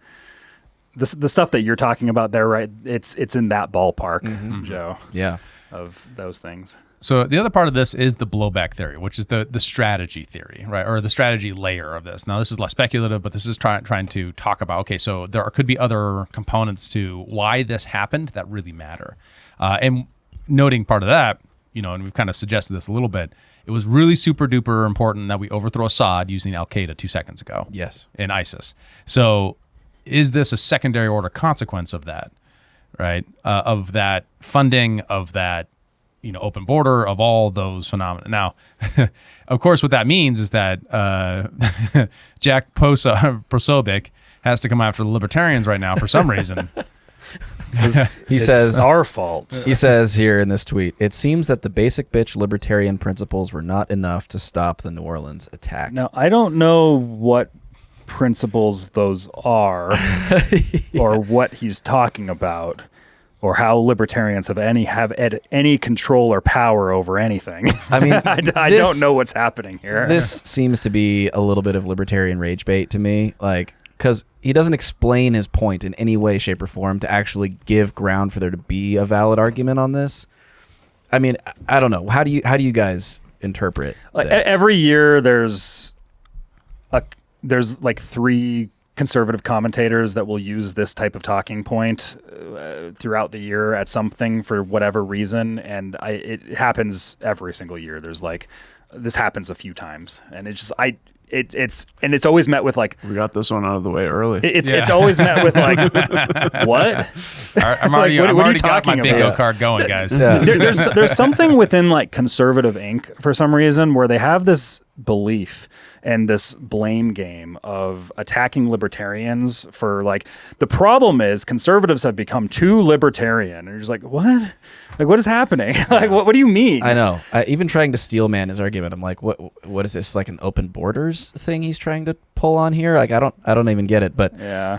the stuff that you're talking about there, right? It's in that ballpark, Joe. Yeah. Of those things. So the other part of this is the blowback theory, which is the strategy theory, right? Or the strategy layer of this. Now, this is less speculative, but this is trying to talk about, okay, so there could be other components to why this happened that really matter. And noting part of that, and we've kind of suggested this a little bit, it was really super duper important that we overthrow Assad using Al-Qaeda 2 seconds ago. Yes. In ISIS. So is this a secondary order consequence of that, right? Of that funding, of that, open border, of all those phenomena. Now, of course, what that means is that Jack Posobiec has to come after the libertarians right now for some reason. He says our fault. He says here in this tweet, it seems that the basic bitch libertarian principles were not enough to stop the New Orleans attack. Now, I don't know what principles those are or what he's talking about, or how libertarians have any control or power over anything. I mean, I don't know what's happening here. This seems to be a little bit of libertarian rage bait to me, because he doesn't explain his point in any way, shape, or form to actually give ground for there to be a valid argument on this. I mean, I don't know. How do you guys interpret this? Every year there's like 3 conservative commentators that will use this type of talking point throughout the year at something for whatever reason, and it happens every single year. There's this happens a few times, and it's always met with like, we got this one out of the way early. It's always met with like, what? I'm already, what are you got talking my bingo about? card going, guys. Yeah. There's something within like Conservative Inc. for some reason where they have this belief and this blame game of attacking libertarians for like, the problem is conservatives have become too libertarian. And you're just like, what? Like, what is happening? Like, what do you mean? I know. Even trying to steel man his argument, I'm like, what is this, like an open borders thing he's trying to poll on here? Like, I don't even get it. But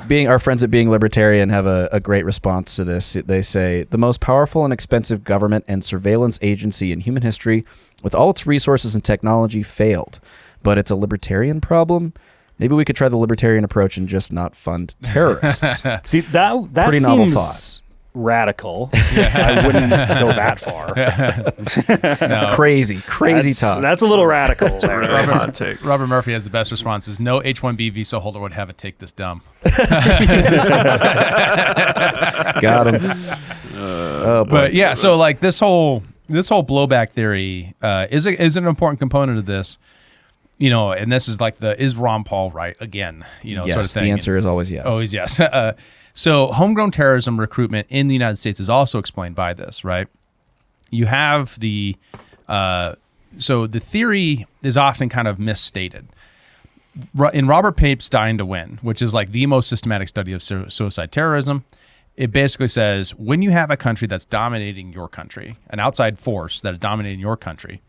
being our friends at Being Libertarian have a great response to this. They say the most powerful and expensive government and surveillance agency in human history, with all its resources and technology, failed. But it's a libertarian problem. Maybe we could try the libertarian approach and just not fund terrorists. See, that pretty seems novel thought. Radical. I wouldn't go that far. No. Crazy talk. That's a little radical. Robert Murphy has the best responses. No H-1B visa holder would have a take this dumb. Got him. But yeah, so like this whole blowback theory is an important component of this. You know, and this is like is Ron Paul right again? You know, yes, sort of thing. The answer is always yes. Always yes. So homegrown terrorism recruitment in the United States is also explained by this, right? You have so the theory is often kind of misstated. In Robert Pape's Dying to Win, which is like the most systematic study of suicide terrorism, it basically says when you have a country that's dominating your country, an outside force that is dominating your country,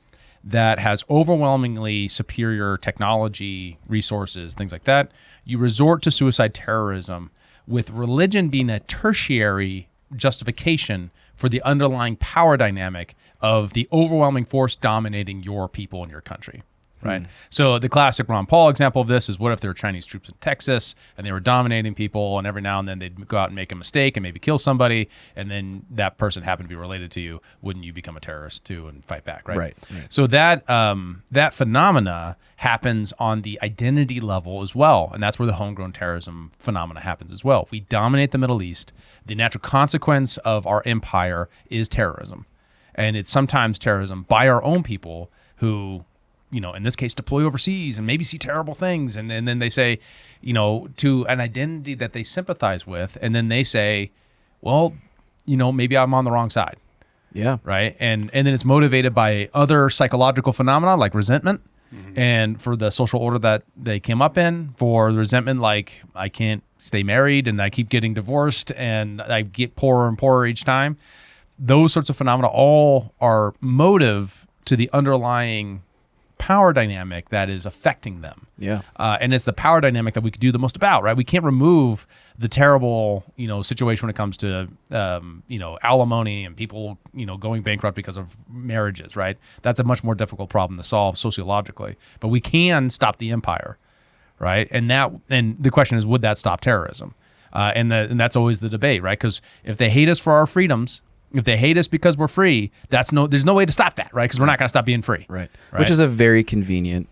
that has overwhelmingly superior technology, resources, things like that, you resort to suicide terrorism with religion being a tertiary justification for the underlying power dynamic of the overwhelming force dominating your people in your country, right? So the classic Ron Paul example of this is, what if there were Chinese troops in Texas and they were dominating people, and every now and then they'd go out and make a mistake and maybe kill somebody, and then that person happened to be related to you. Wouldn't you become a terrorist too and fight back, right? Right. So that phenomena happens on the identity level as well, and that's where the homegrown terrorism phenomena happens as well. We dominate the Middle East. The natural consequence of our empire is terrorism, and it's sometimes terrorism by our own people who, you know, in this case, deploy overseas and maybe see terrible things. And then they say, you know, to an identity that they sympathize with. And then they say, well, you know, maybe I'm on the wrong side. Yeah. Right. And then it's motivated by other psychological phenomena like resentment. And for the social order that they came up in, for the resentment, like I can't stay married and I keep getting divorced and I get poorer and poorer each time. Those sorts of phenomena all are motive to the underlying power dynamic that is affecting them. Yeah. And it's the power dynamic that we could do the most about, right? We can't remove the terrible, you know, situation when it comes to, you know, alimony and people, you know, going bankrupt because of marriages, right? That's a much more difficult problem to solve sociologically. But we can stop the empire, right? And the question is, would that stop terrorism? And that's always the debate, right? Because if they hate us for our freedoms, if they hate us because we're free, there's no way to stop that, right? Because we're not going to stop being free. Right. Which is a very convenient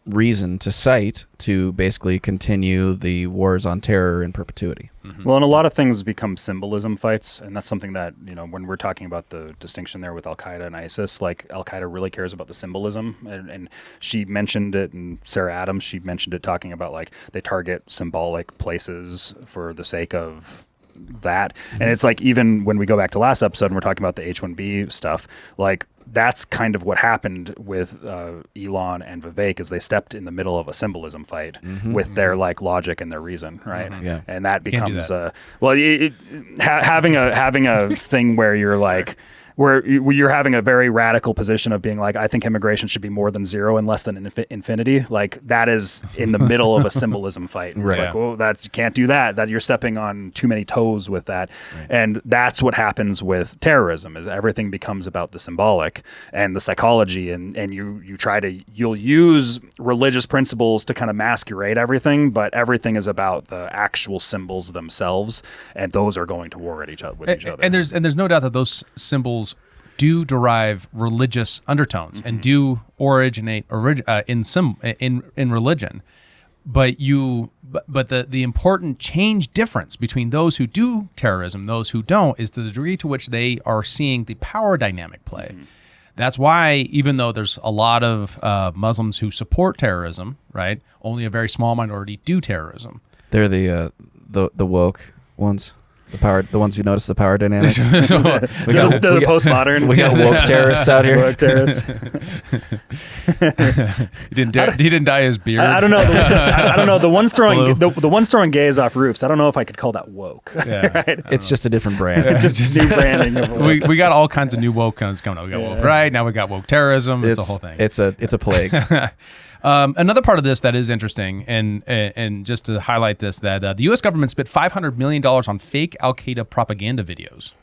reason to cite to basically continue the wars on terror in perpetuity. Well, and a lot of things become symbolism fights, and that's something that, you know, when we're talking about the distinction there with Al-Qaeda and ISIS, like Al-Qaeda really cares about the symbolism, and she mentioned it, and Sarah Adams, she mentioned it, talking about like they target symbolic places for the sake of that. And it's like, even when we go back to last episode and we're talking about the H-1B stuff, like that's kind of what happened with Elon and Vivek, is they stepped in the middle of a symbolism fight with their like logic and their reason, right? Yeah. And that becomes having a thing where you're like, where you're having a very radical position of being like, I think immigration should be more than zero and less than infinity. Like that is in the middle of a symbolism fight. It's like, well, you can't do that. That you're stepping on too many toes with that. Right. And that's what happens with terrorism, is everything becomes about the symbolic and the psychology. And you'll use religious principles to kind of masquerade everything, but everything is about the actual symbols themselves. And those are going to war at each other with each other. And there's no doubt that those symbols do derive religious undertones and do originate in religion, but the important difference between those who do terrorism, those who don't, is to the degree to which they are seeing the power dynamic play. That's why, even though there's a lot of Muslims who support terrorism, right, only a very small minority do terrorism. They're the woke ones. The ones who notice the power dynamics. The postmodern. We got woke terrorists out here. Woke terrorists. He didn't dye his beard. I don't know. I don't know. The ones throwing gays off roofs. I don't know if I could call that woke. Yeah, right? It's just a different brand. just new branding. Of woke. We got all kinds of new woke kinds coming up. We got woke right now. We got woke terrorism. It's a whole thing. It's a plague. Another part of this that is interesting, and just to highlight this, that the U.S. government spent $500 million on fake Al-Qaeda propaganda videos.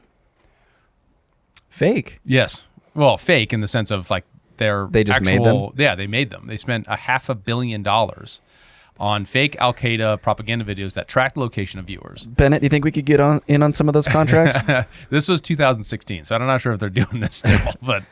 Fake. Yes. Well, fake in the sense of like They just made them? Yeah, they made them. They spent $500 million on fake Al-Qaeda propaganda videos that track the location of viewers. Bennett, do you think we could get in on some of those contracts? This was 2016, so I'm not sure if they're doing this still, but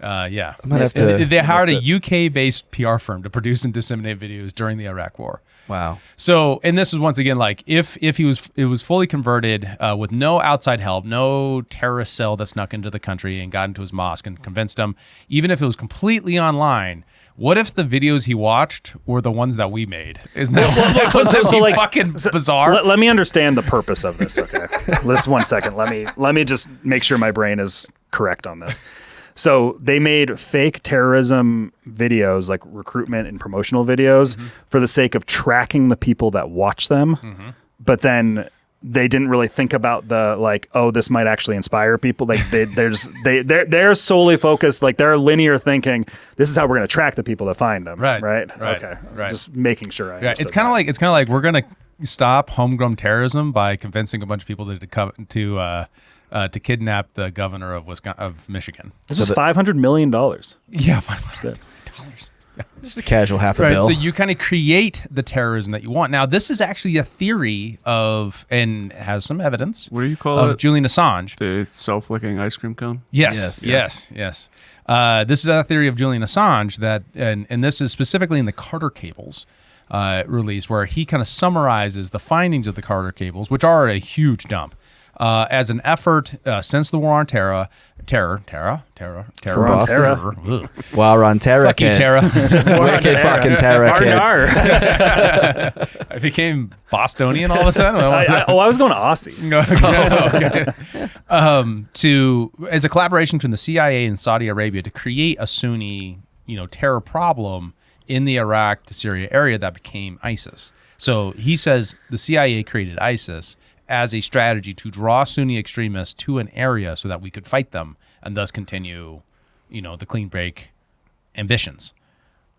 yeah. They hired a UK-based PR firm to produce and disseminate videos during the Iraq War. Wow. So, and this was once again like if it was fully converted with no outside help, no terrorist cell that snuck into the country and got into his mosque and convinced him, even if it was completely online. What if the videos he watched were the ones that we made? Isn't that so fucking bizarre? Let me understand the purpose of this. Okay, just 1 second. Let me just make sure my brain is correct on this. So they made fake terrorism videos, like recruitment and promotional videos, for the sake of tracking the people that watch them. But then they didn't really think about the like, oh, this might actually inspire people. Like they're solely focused, like they're linear thinking. This is how we're going to track the people that find them. Right. Okay. Right. Just making sure. It's kind of like we're going to stop homegrown terrorism by convincing a bunch of people to kidnap the governor of Michigan. This is $500 million. Yeah, $500 million. Just a casual half a right, bill. so you kind of create the terrorism that you want. Now, this is actually a theory of, and has some evidence. What do you call of it? Julian Assange. The self-licking ice cream cone? Yes. This is a theory of Julian Assange that, and this is specifically in the Carter cables release, where he kind of summarizes the findings of the Carter cables, which are a huge dump. As an effort since the war on terror. Wow, on terror. Fuck you, Terra. Wicked fucking terror. Kid. I became Bostonian all of a sudden. I was going to Aussie. As a collaboration between the CIA and Saudi Arabia to create a Sunni, terror problem in the Iraq to Syria area that became ISIS. So he says the CIA created ISIS as a strategy to draw Sunni extremists to an area so that we could fight them and thus continue, the clean break ambitions.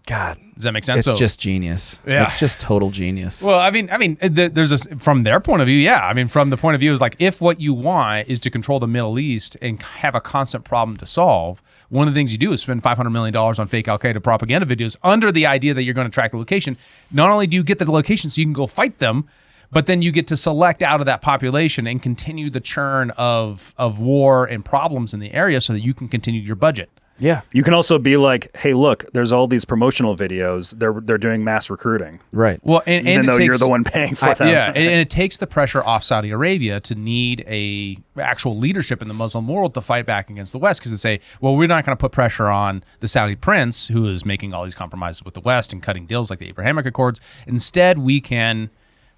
God, does that make sense? It's just genius. Yeah. It's just total genius. Well, I mean, there's from their point of view, yeah. I mean, from the point of view is like, if what you want is to control the Middle East and have a constant problem to solve, one of the things you do is spend $500 million on fake Al-Qaeda propaganda videos under the idea that you're going to track the location. Not only do you get the location so you can go fight them, but then you get to select out of that population and continue the churn of war and problems in the area so that you can continue your budget. Yeah. You can also be like, hey, look, there's all these promotional videos. They're doing mass recruiting. Right. Well, even though you're the one paying for them. Yeah, and it takes the pressure off Saudi Arabia to need a actual leadership in the Muslim world to fight back against the West, because they say, well, we're not going to put pressure on the Saudi prince who is making all these compromises with the West and cutting deals like the Abrahamic Accords. Instead, we can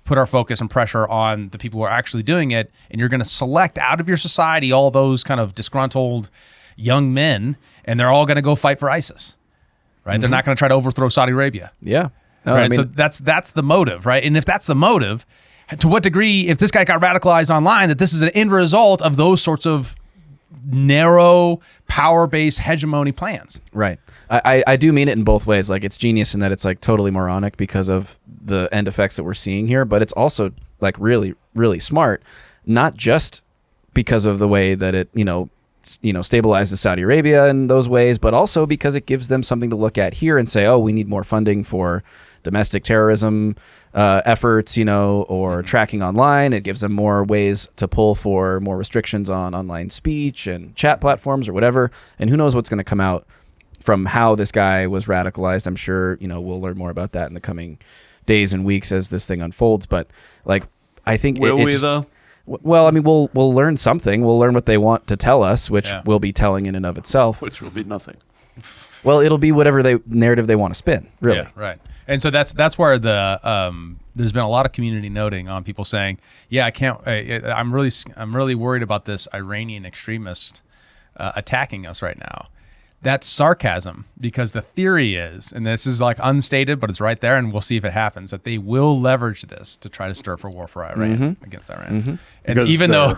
put our focus and pressure on the people who are actually doing it, and you're going to select out of your society all those kind of disgruntled young men, and they're all going to go fight for ISIS, right? They're not going to try to overthrow Saudi Arabia. Yeah. No, right. So that's the motive, right? And if that's the motive, to what degree, if this guy got radicalized online, that this is an end result of those sorts of narrow, power-based hegemony plans. Right. I do mean it in both ways. Like, it's genius in that it's like totally moronic because of the end effects that we're seeing here, but it's also like really, really smart, not just because of the way that it, stabilizes Saudi Arabia in those ways, but also because it gives them something to look at here and say, oh, we need more funding for domestic terrorism efforts, or tracking online. It gives them more ways to pull for more restrictions on online speech and chat platforms or whatever. And who knows what's going to come out from how this guy was radicalized. I'm sure, we'll learn more about that in the coming days and weeks as this thing unfolds. But like, I think though? Well, I mean, we'll learn something. We'll learn what they want to tell us, which will be telling in and of itself. Which will be nothing. Well, it'll be whatever narrative they want to spin, really. Yeah, right. And so that's where there's been a lot of community noting on people saying, yeah, I can't. I'm really worried about this Iranian extremist attacking us right now. That's sarcasm, because the theory is, and this is like unstated, but it's right there, and we'll see if it happens, that they will leverage this to try to stir for war for Iran against Iran. And even though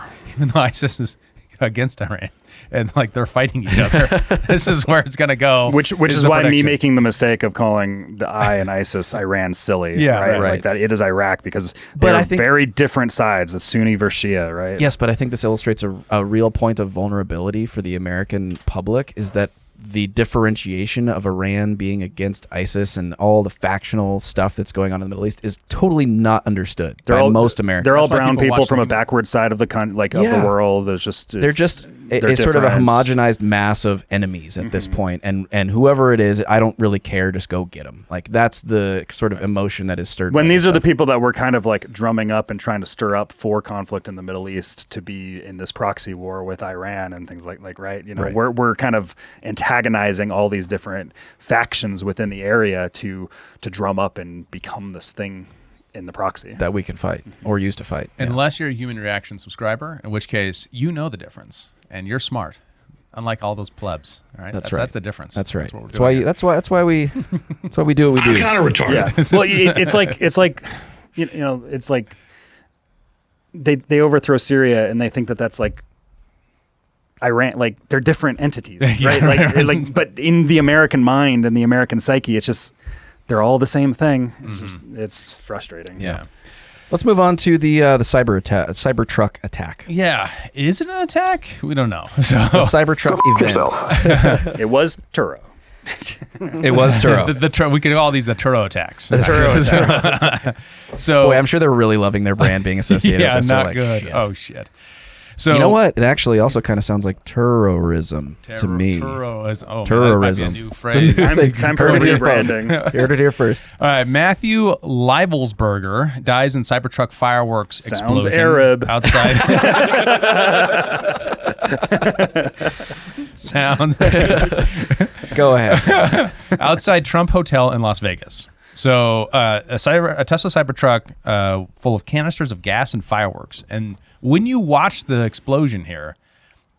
ISIS is against Iran, and like they're fighting each other. This is where it's going to go. Which is why me making the mistake of calling the I in ISIS Iran silly. Yeah, right. right. Like that it is Iraq because they're very different sides. The Sunni versus Shia, right? Yes, but I think this illustrates a real point of vulnerability for the American public is that the differentiation of Iran being against ISIS and all the factional stuff that's going on in the Middle East is totally not understood by most Americans. They're all brown people from a backward side of the the world. It's just they're sort of a homogenized mass of enemies at this point, and whoever it is, I don't really care. Just go get them. Like that's the sort of emotion that is stirred. When these are the people that we're kind of like drumming up and trying to stir up for conflict in the Middle East to be in this proxy war with Iran and things like right. You know, we're kind of antagonizing all these different factions within the area to drum up and become this thing in the proxy that we can fight or use to fight. Unless you're a Human Reaction subscriber, in which case you know the difference and you're smart, unlike all those plebs. All right, that's right. That's the difference. That's right. That's why we do what we do. Kind of retarded. Yeah. Well, it's like you know, it's like they overthrow Syria and they think that that's like Iran, like they're different entities, right? Like, but in the American mind and the American psyche, it's just they're all the same thing. It's frustrating. Yeah. Let's move on to the CyberTruck attack. Yeah, is it an attack? We don't know. So the CyberTruck event. It was Turo. It was Turo. We could call these the Turo attacks. The Turo attacks. So, boy, I'm sure they're really loving their brand being associated with this. Yeah, not good. Shit. Oh shit. So you know what? It actually also kind of sounds like terrorism to me. Terrorism. Terrorism. Man, that might be a new phrase. Time for rebranding. Heard it here first. All right, Matthew Leibelsberger dies in Cybertruck fireworks Sounds explosion Arab. outside. Sounds. Go ahead. Outside Trump Hotel in Las Vegas. So a Tesla Cybertruck full of canisters of gas and fireworks. And when you watch the explosion here,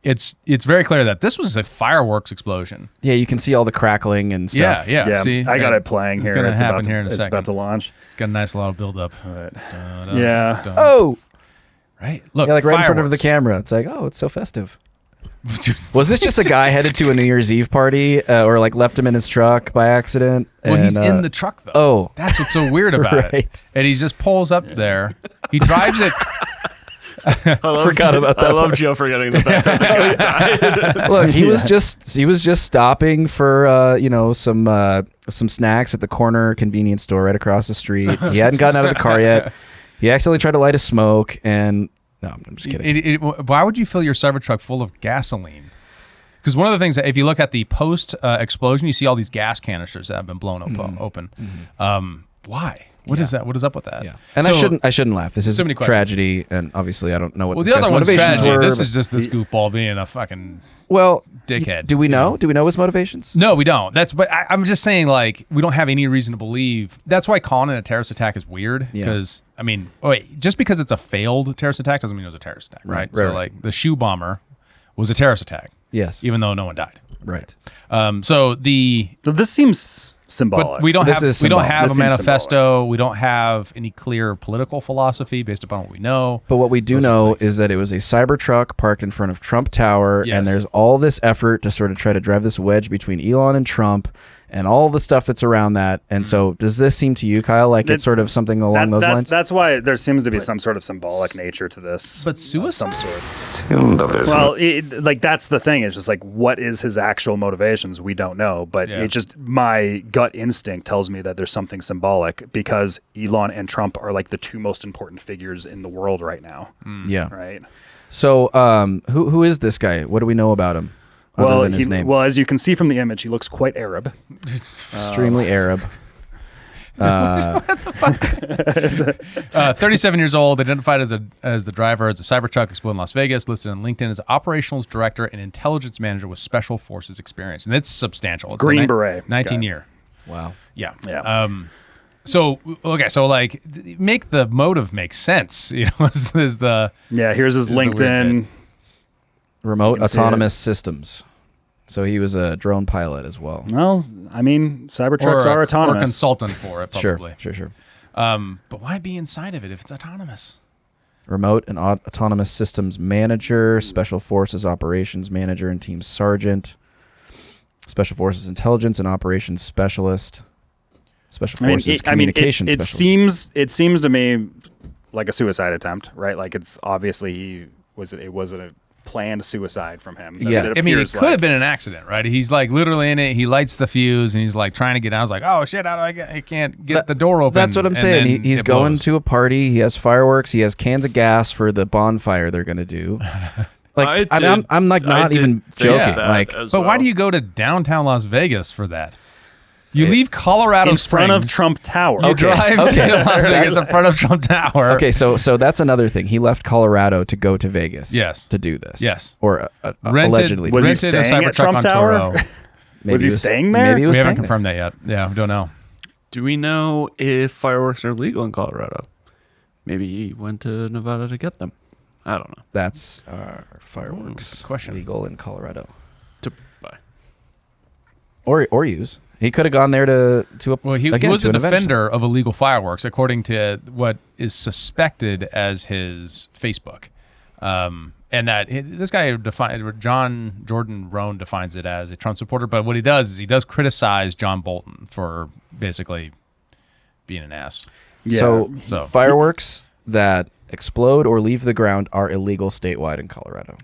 it's very clear that this was a fireworks explosion. Yeah, you can see all the crackling and stuff. Yeah. See, I got it playing here. It's going to happen here in a second. It's about to launch. It's got a nice little build-up. Yeah. Oh! Right? Look, like right in front of the fireworks. camera. It's like, oh, it's so festive. Was this just a guy headed to a New Year's Eve party or like left him in his truck by accident? Well, he's in the truck, though. Oh. That's what's so weird about it. And he just pulls up there. He drives it. Forgot about that. I love Joe forgetting the fact that the guy died. Look, he was just stopping for some snacks at the corner convenience store right across the street. He hadn't gotten out of the car yet. He accidentally tried to light a smoke, and no, I'm just kidding. Why would you fill your Cybertruck full of gasoline? Because one of the things that if you look at the post explosion, you see all these gas canisters that have been blown open. Why? What is that? What is up with that? Yeah. And so, I shouldn't laugh. This is so many tragedy, and obviously I don't know what well, this the guy's other one's motivations tragedy. were. This is just this goofball being a fucking dickhead. Do we know? Do we know his motivations? No, we don't. But I'm just saying, like, we don't have any reason to believe. That's why calling it a terrorist attack is weird. Because I mean, just because it's a failed terrorist attack doesn't mean it was a terrorist attack, right? So like the shoe bomber was a terrorist attack. Yes. Even though no one died. Right. So this seems symbolic. But we don't have a manifesto. Symbolic. We don't have any clear political philosophy based upon what we know. But what we do know is that it was a Cybertruck parked in front of Trump Tower, and there's all this effort to sort of try to drive this wedge between Elon and Trump and all the stuff that's around that. And so does this seem to you, Kyle, like it's sort of something along those lines? That's why there seems to be some sort of symbolic nature to this. But suicide? Some sort. Well, that's the thing. It's just like, what is his actual motivations? We don't know. But it's just my gut instinct tells me that there's something symbolic because Elon and Trump are like the two most important figures in the world right now. Yeah. Right. So who is this guy? What do we know about him? Other than his name? Well, as you can see from the image, he looks quite Arab. Extremely Arab. 37 years old, identified as the driver, as a Cybertruck exploded in Las Vegas, listed on LinkedIn as operations director and intelligence manager with special forces experience. And it's substantial. It's Green Beret. 19 year. Wow. Yeah. Yeah. So like make the motive make sense. You know, is the here's his LinkedIn. Remote autonomous systems. So he was a drone pilot as well. Well, I mean, Cybertrucks are autonomous. Or a consultant for it, probably. Sure. But why be inside of it if it's autonomous? Remote and Autonomous Systems Manager, Special Forces Operations Manager and Team Sergeant, Special Forces Intelligence and Operations Specialist, Special Forces Communications it Specialist. It seems to me like a suicide attempt, right? Like it's obviously it wasn't a planned suicide from him. That's what I mean, it could have been an accident, right? He's like literally in it. He lights the fuse and he's like trying to get out. I was like, oh shit, how do I get? I can't get the door open. That's what I'm saying. He's going to a party. He has fireworks. He has cans of gas for the bonfire they're going to do. Like I'm like not even joking. Like, but why do you go to downtown Las Vegas for that? You leave Colorado in Springs. front of Trump Tower. You drive to Las Vegas in front of Trump Tower. Okay, so that's another thing. He left Colorado to go to Vegas. Yes. To do this. Yes. Or allegedly. Was he staying at Trump Tower? Was he staying there? Maybe he was we haven't staying confirmed that yet. Yeah, we don't know. Do we know if fireworks are legal in Colorado? Maybe he went to Nevada to get them. I don't know. That's fireworks good question. legal in Colorado. To buy. Or use. He could have gone there to Well, he was a defender of illegal fireworks, according to what is suspected as his Facebook. And that this guy Jordan Rohn defines it as a Trump supporter. But what he does is he does criticize John Bolton for basically being an ass. Yeah. So fireworks that explode or leave the ground are illegal statewide in Colorado.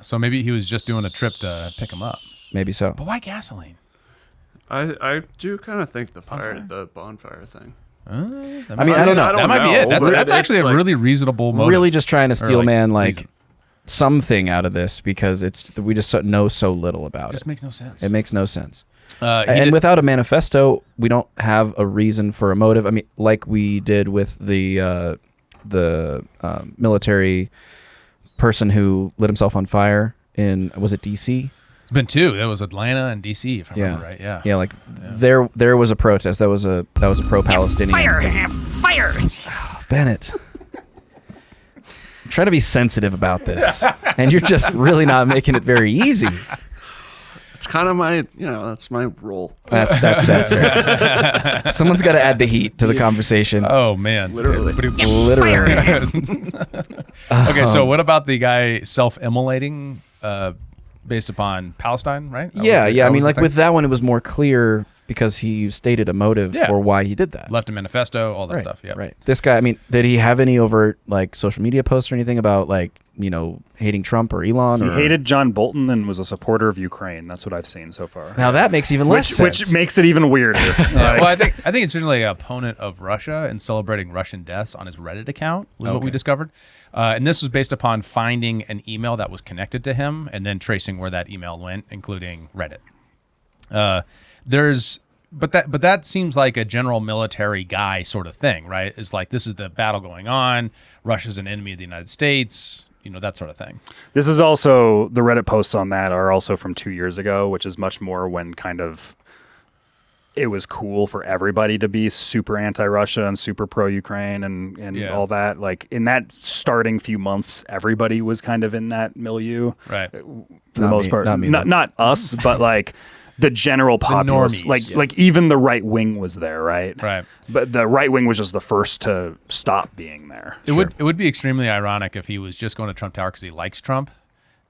So maybe he was just doing a trip to pick them up. Maybe so. But why gasoline? I do kind of think the bonfire thing. I mean, I don't know. That might be it. That's actually a really reasonable motive. Really just trying to steel something out of this because we just know so little about it. It just makes no sense. It makes no sense. And without a manifesto, we don't have a reason for a motive. I mean, like we did with the military person who lit himself on fire was it D.C.? It's been two. That was Atlanta and D.C. if I remember right. Yeah. Yeah, like there was a protest. That was a pro-Palestinian. Fire! Oh, Bennett. I'm trying to be sensitive about this, and you're just really not making it very easy. It's kind of my, that's my role. That's right. Someone's got to add the heat to the conversation. Oh man, literally. Okay, so what about the guy self-immolating based upon Palestine? Right? Yeah. I mean, like with that one, it was more clear because he stated a motive for why he did that. Left a manifesto, all that stuff. Yeah. Right. This guy, I mean, did he have any overt like social media posts or anything about like hating Trump or Elon? He hated John Bolton and was a supporter of Ukraine. That's what I've seen so far. Now that makes even less sense. Which makes it even weirder. Well, I think it's generally an opponent of Russia and celebrating Russian deaths on his Reddit account. Was what we discovered, and this was based upon finding an email that was connected to him and then tracing where that email went, including Reddit. But that seems like a general military guy sort of thing, right? It's like this is the battle going on. Russia's an enemy of the United States. That sort of thing. This is also, the Reddit posts on that are also from 2 years ago, which is much more when kind of it was cool for everybody to be super anti-Russia and super pro-Ukraine and all that. Like in that starting few months, everybody was kind of in that milieu. Right. For the most part. Not us, but like the general populace. Like even the right wing was there, right? Right. But the right wing was just the first to stop being there. It would be extremely ironic if he was just going to Trump Tower because he likes Trump,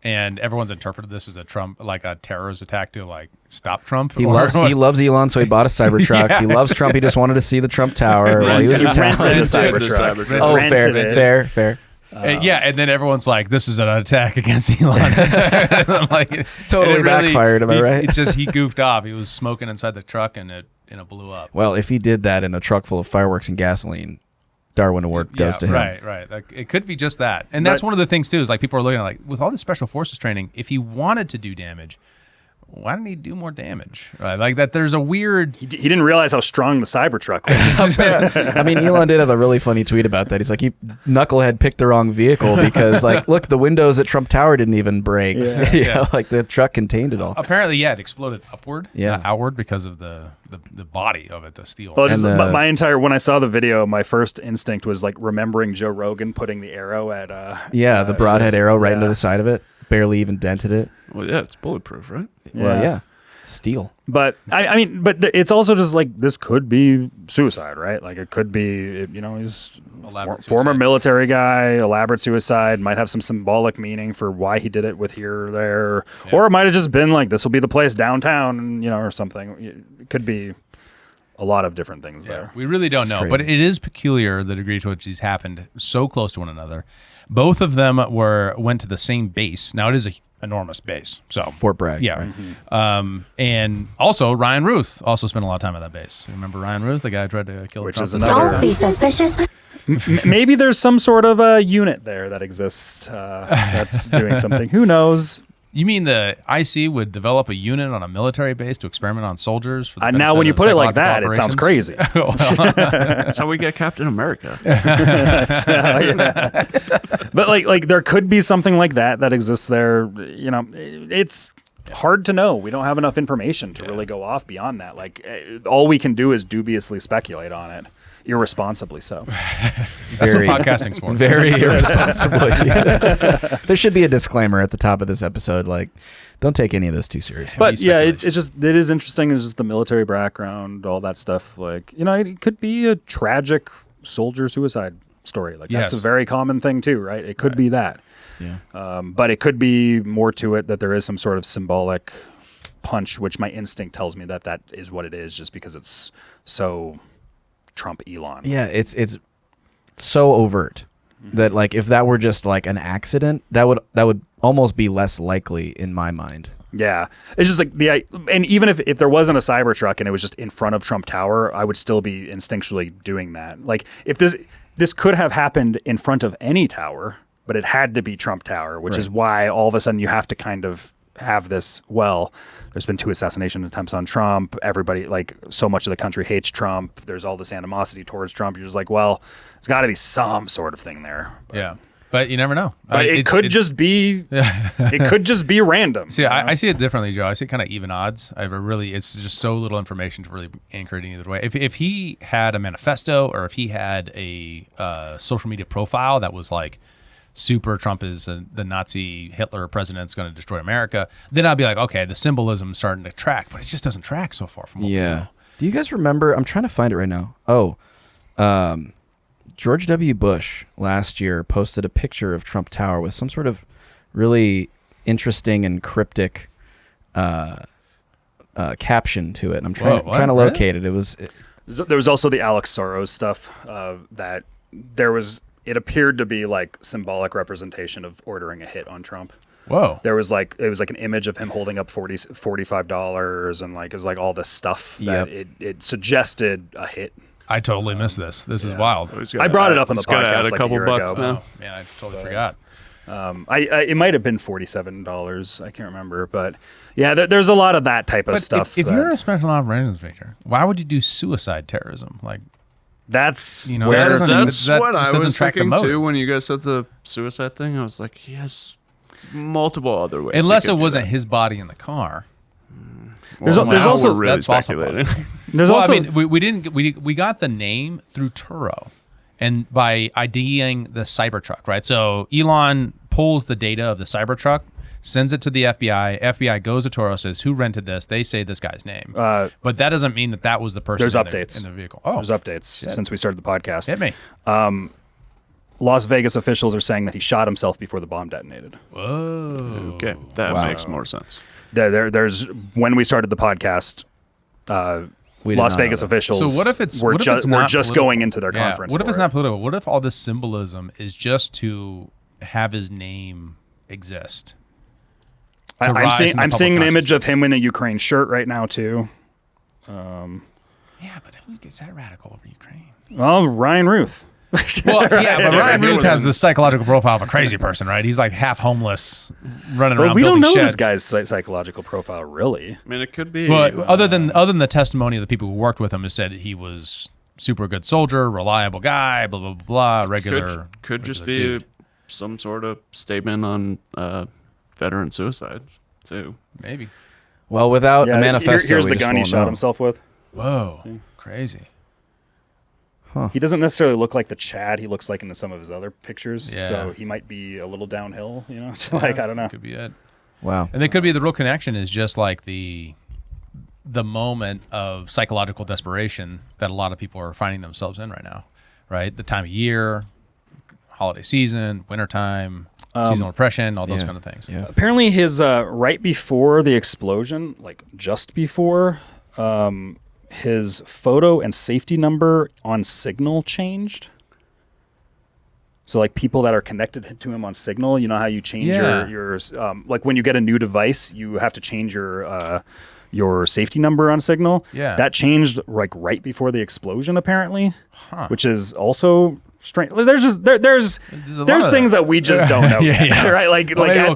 and everyone's interpreted this as a terrorist attack to like stop Trump. He loves Elon, so he bought a CyberTruck. He loves Trump. He just wanted to see the Trump Tower while he was in town. Rented a CyberTruck. Oh, fair. And then everyone's like, "This is an attack against Elon." I'm like, totally backfired. Am I right? It's just he goofed off. He was smoking inside the truck, and it blew up. Well, if he did that in a truck full of fireworks and gasoline, Darwin Award goes to him. Right. Like, it could be just that, and that's one of the things too. Is like people are looking at like with all this special forces training, if he wanted to do damage, why didn't he do more damage? Right, like that. There's a weird. He didn't realize how strong the Cybertruck was. I mean, Elon did have a really funny tweet about that. He's like, knucklehead picked the wrong vehicle because, like, look, the windows at Trump Tower didn't even break. Like the truck contained it all. Apparently, it exploded upward, not outward, because of the body of it, the steel. Well, when I saw the video, my first instinct was like remembering Joe Rogan putting the arrow at. The broadhead arrow right into the side of it. Barely even dented it. Well, yeah, it's bulletproof, right? Well, yeah. Steal. But I mean, but it's also just like this could be suicide, right? Like it could be, he's former military guy, elaborate suicide, might have some symbolic meaning for why he did it with here or there, or it might have just been like this will be the place downtown, or something. It could be a lot of different things there. We really don't know, but it is peculiar the degree to which these happened so close to one another. Both of them went to the same base. Now it is a enormous base. So Fort Bragg. Yeah. Right. And also Ryan Ruth also spent a lot of time at that base. You remember Ryan Ruth, the guy who tried to kill Which Trump? is another. Don't be suspicious. Maybe there's some sort of a unit there that exists that's doing something. Who knows? You mean the IC would develop a unit on a military base to experiment on soldiers? For the now, when you of put it like that, psychological it sounds operations? crazy. That's how we get Captain America. But like there could be something like that exists there. It's hard to know. We don't have enough information to really go off beyond that. Like all we can do is dubiously speculate on it. Irresponsibly so. That's what podcasting's for. Very irresponsibly. There should be a disclaimer at the top of this episode, like, don't take any of this too seriously. But yeah, it is interesting. It's just the military background, all that stuff. Like, it could be a tragic soldier suicide story. Like that's a very common thing too, right? It could be that. Yeah. But it could be more to it, that there is some sort of symbolic punch, which my instinct tells me that is what it is, just because it's so Trump Elon. Yeah, it's so overt that like if that were just like an accident, that would almost be less likely in my mind. Yeah, it's just like and even if there wasn't a Cybertruck and it was just in front of Trump Tower, I would still be instinctually doing that. Like if this could have happened in front of any tower, but it had to be Trump Tower, which is why all of a sudden you have to kind of have this. Well, there's been 2 assassination attempts on Trump. Everybody, like, so much of the country hates Trump. There's all this animosity towards Trump. You're just like, well, there's got to be some sort of thing there. But you never know. But it could just be random. See, I see it differently, Joe. I see kind of even odds. It's just so little information to really anchor it either way. If he had a manifesto or if he had a social media profile that was like, super Trump is the Nazi Hitler president's going to destroy America, then I'd be like, okay, the symbolism's starting to track, but it just doesn't track so far from what we know. Do you guys remember? I'm trying to find it right now. George W. Bush last year posted a picture of Trump Tower with some sort of really interesting and cryptic caption to it. And I'm trying to locate it. There was also the Alex Soros stuff that there was. It appeared to be like symbolic representation of ordering a hit on Trump. Whoa. It was like an image of him holding up $45 and like it was like all this stuff that it suggested a hit. I totally missed this. This is wild. I brought it up on the podcast like a year ago. Oh, man, I totally forgot. It might have been $47. I can't remember, but yeah, there's a lot of that type of stuff. If you're a special operations major, why would you do suicide terrorism? Like, that's where that's what I was track thinking too when you guys said the suicide thing. I was like, he has multiple other ways. Unless it wasn't his body in the car. There's also really speculating. We got the name through Turo, and by IDing the Cybertruck, right? So Elon pulls the data of the Cybertruck, sends it to the FBI. FBI goes to Toro, says, who rented this? They say this guy's name. But that doesn't mean that was the person there's updates in the vehicle. Oh, there's updates since we started the podcast. Hit me. Las Vegas officials are saying that he shot himself before the bomb detonated. Whoa. Okay, that makes more sense. There's when we started the podcast, Las Vegas officials so what if it's, were what if it's not just going into their conference. What if it's not political? What if all this symbolism is just to have his name exist? I'm seeing an image of him in a Ukraine shirt right now too. Yeah, but who gets that radical over Ukraine? Well, Ryan Ruth. Well, yeah, but Ryan Ruth has the psychological profile of a crazy person, right? He's like half homeless, running around. We don't building know sheds. this guy's psychological profile, really. I mean, it could be. Well, other than the testimony of the people who worked with him, has said he was super good soldier, reliable guy, blah blah blah, regular. Could just be some sort of statement on veteran suicides too. Maybe. Well, without a manifesto, here's the gun he shot himself with. Whoa, crazy. Huh. He doesn't necessarily look like the Chad he looks like in some of his other pictures. Yeah. So he might be a little downhill, like, I don't know. Could be it. Wow. And it could be the real connection is just like the the moment of psychological desperation that a lot of people are finding themselves in right now, right? The time of year, holiday season, wintertime, seasonal depression, all those kind of things. Yeah. Apparently his right before the explosion, like just before, his photo and safety number on Signal changed. So like people that are connected to him on Signal, you know how you change your like when you get a new device, you have to change your safety number on Signal. Yeah. That changed like right before the explosion apparently, which is also strange. There's things that we just don't know yet, right? Like at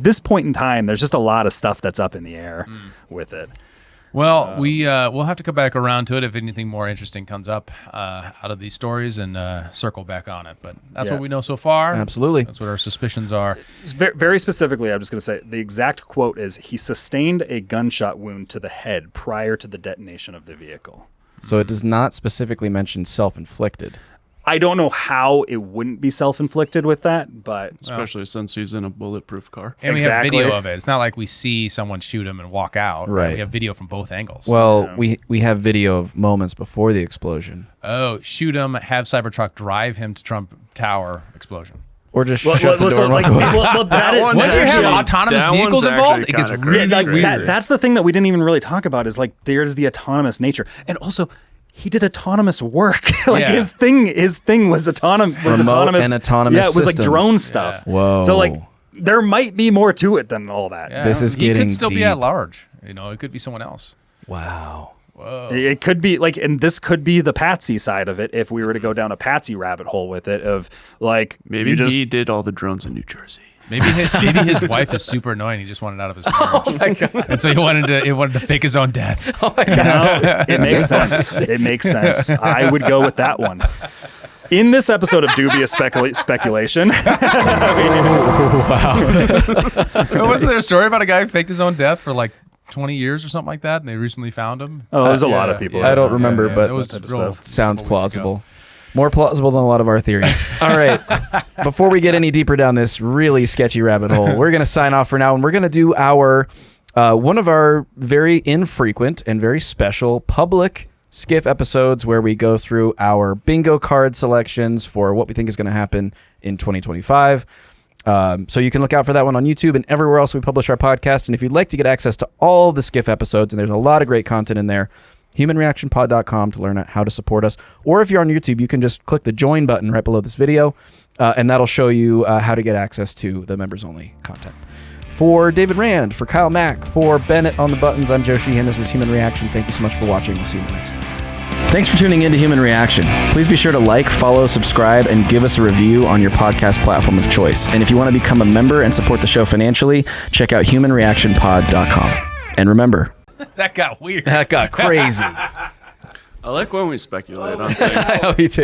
this point in time, there's just a lot of stuff that's up in the air with it. Well, we'll have to come back around to it if anything more interesting comes up out of these stories and circle back on it. But that's what we know so far. Absolutely. That's what our suspicions are. Very specifically, I'm just going to say the exact quote is, he sustained a gunshot wound to the head prior to the detonation of the vehicle. So it does not specifically mention self-inflicted. I don't know how it wouldn't be self-inflicted with that, but... Especially since he's in a bulletproof car. And we have video of it. It's not like we see someone shoot him and walk out. Right. We have video from both angles. Well, we have video of moments before the explosion. Oh, shoot him, have Cybertruck drive him to Trump Tower explosion. Or just shut the door. Once you have autonomous vehicles involved, it gets really weird. That's the thing that we didn't even really talk about is like there's the autonomous nature. And also... he did autonomous work. His thing was autonomous. And autonomous yeah, it was like systems. drone stuff. Yeah. Whoa. So like there might be more to it than all that. Yeah. This is he getting could still deep. be at large. You know, it could be someone else. Wow. Whoa. It could be like, and this could be the Patsy side of it if we were to go down a Patsy rabbit hole with it of like maybe he did all the drones in New Jersey. Maybe his wife is super annoying. He just wanted out of his marriage. Oh my God. And so he wanted to fake his own death. Oh my God. It makes sense. It makes sense. I would go with that one. In this episode of dubious speculation, wasn't there a story about a guy who faked his own death for like 20 years or something like that, and they recently found him? Oh, there's a lot of people. I don't remember, but it was that type of stuff. Sounds plausible. More plausible than a lot of our theories. All right. Before we get any deeper down this really sketchy rabbit hole, we're going to sign off for now, and we're going to do our one of our very infrequent and very special public Skiff episodes where we go through our bingo card selections for what we think is going to happen in 2025. So you can look out for that one on YouTube and everywhere else we publish our podcast. And if you'd like to get access to all the Skiff episodes, and there's a lot of great content in there, humanreactionpod.com to learn how to support us. Or if you're on YouTube, you can just click the join button right below this video, and that'll show you how to get access to the members-only content. For David Rand, for Kyle Mack, for Bennett on the buttons, I'm Joe Sheehan. This is Human Reaction. Thank you so much for watching. We'll see you in the next one. Thanks for tuning in to Human Reaction. Please be sure to like, follow, subscribe, and give us a review on your podcast platform of choice. And if you want to become a member and support the show financially, check out humanreactionpod.com. And remember... That got weird. That got crazy. I like when we speculate on things. Me too.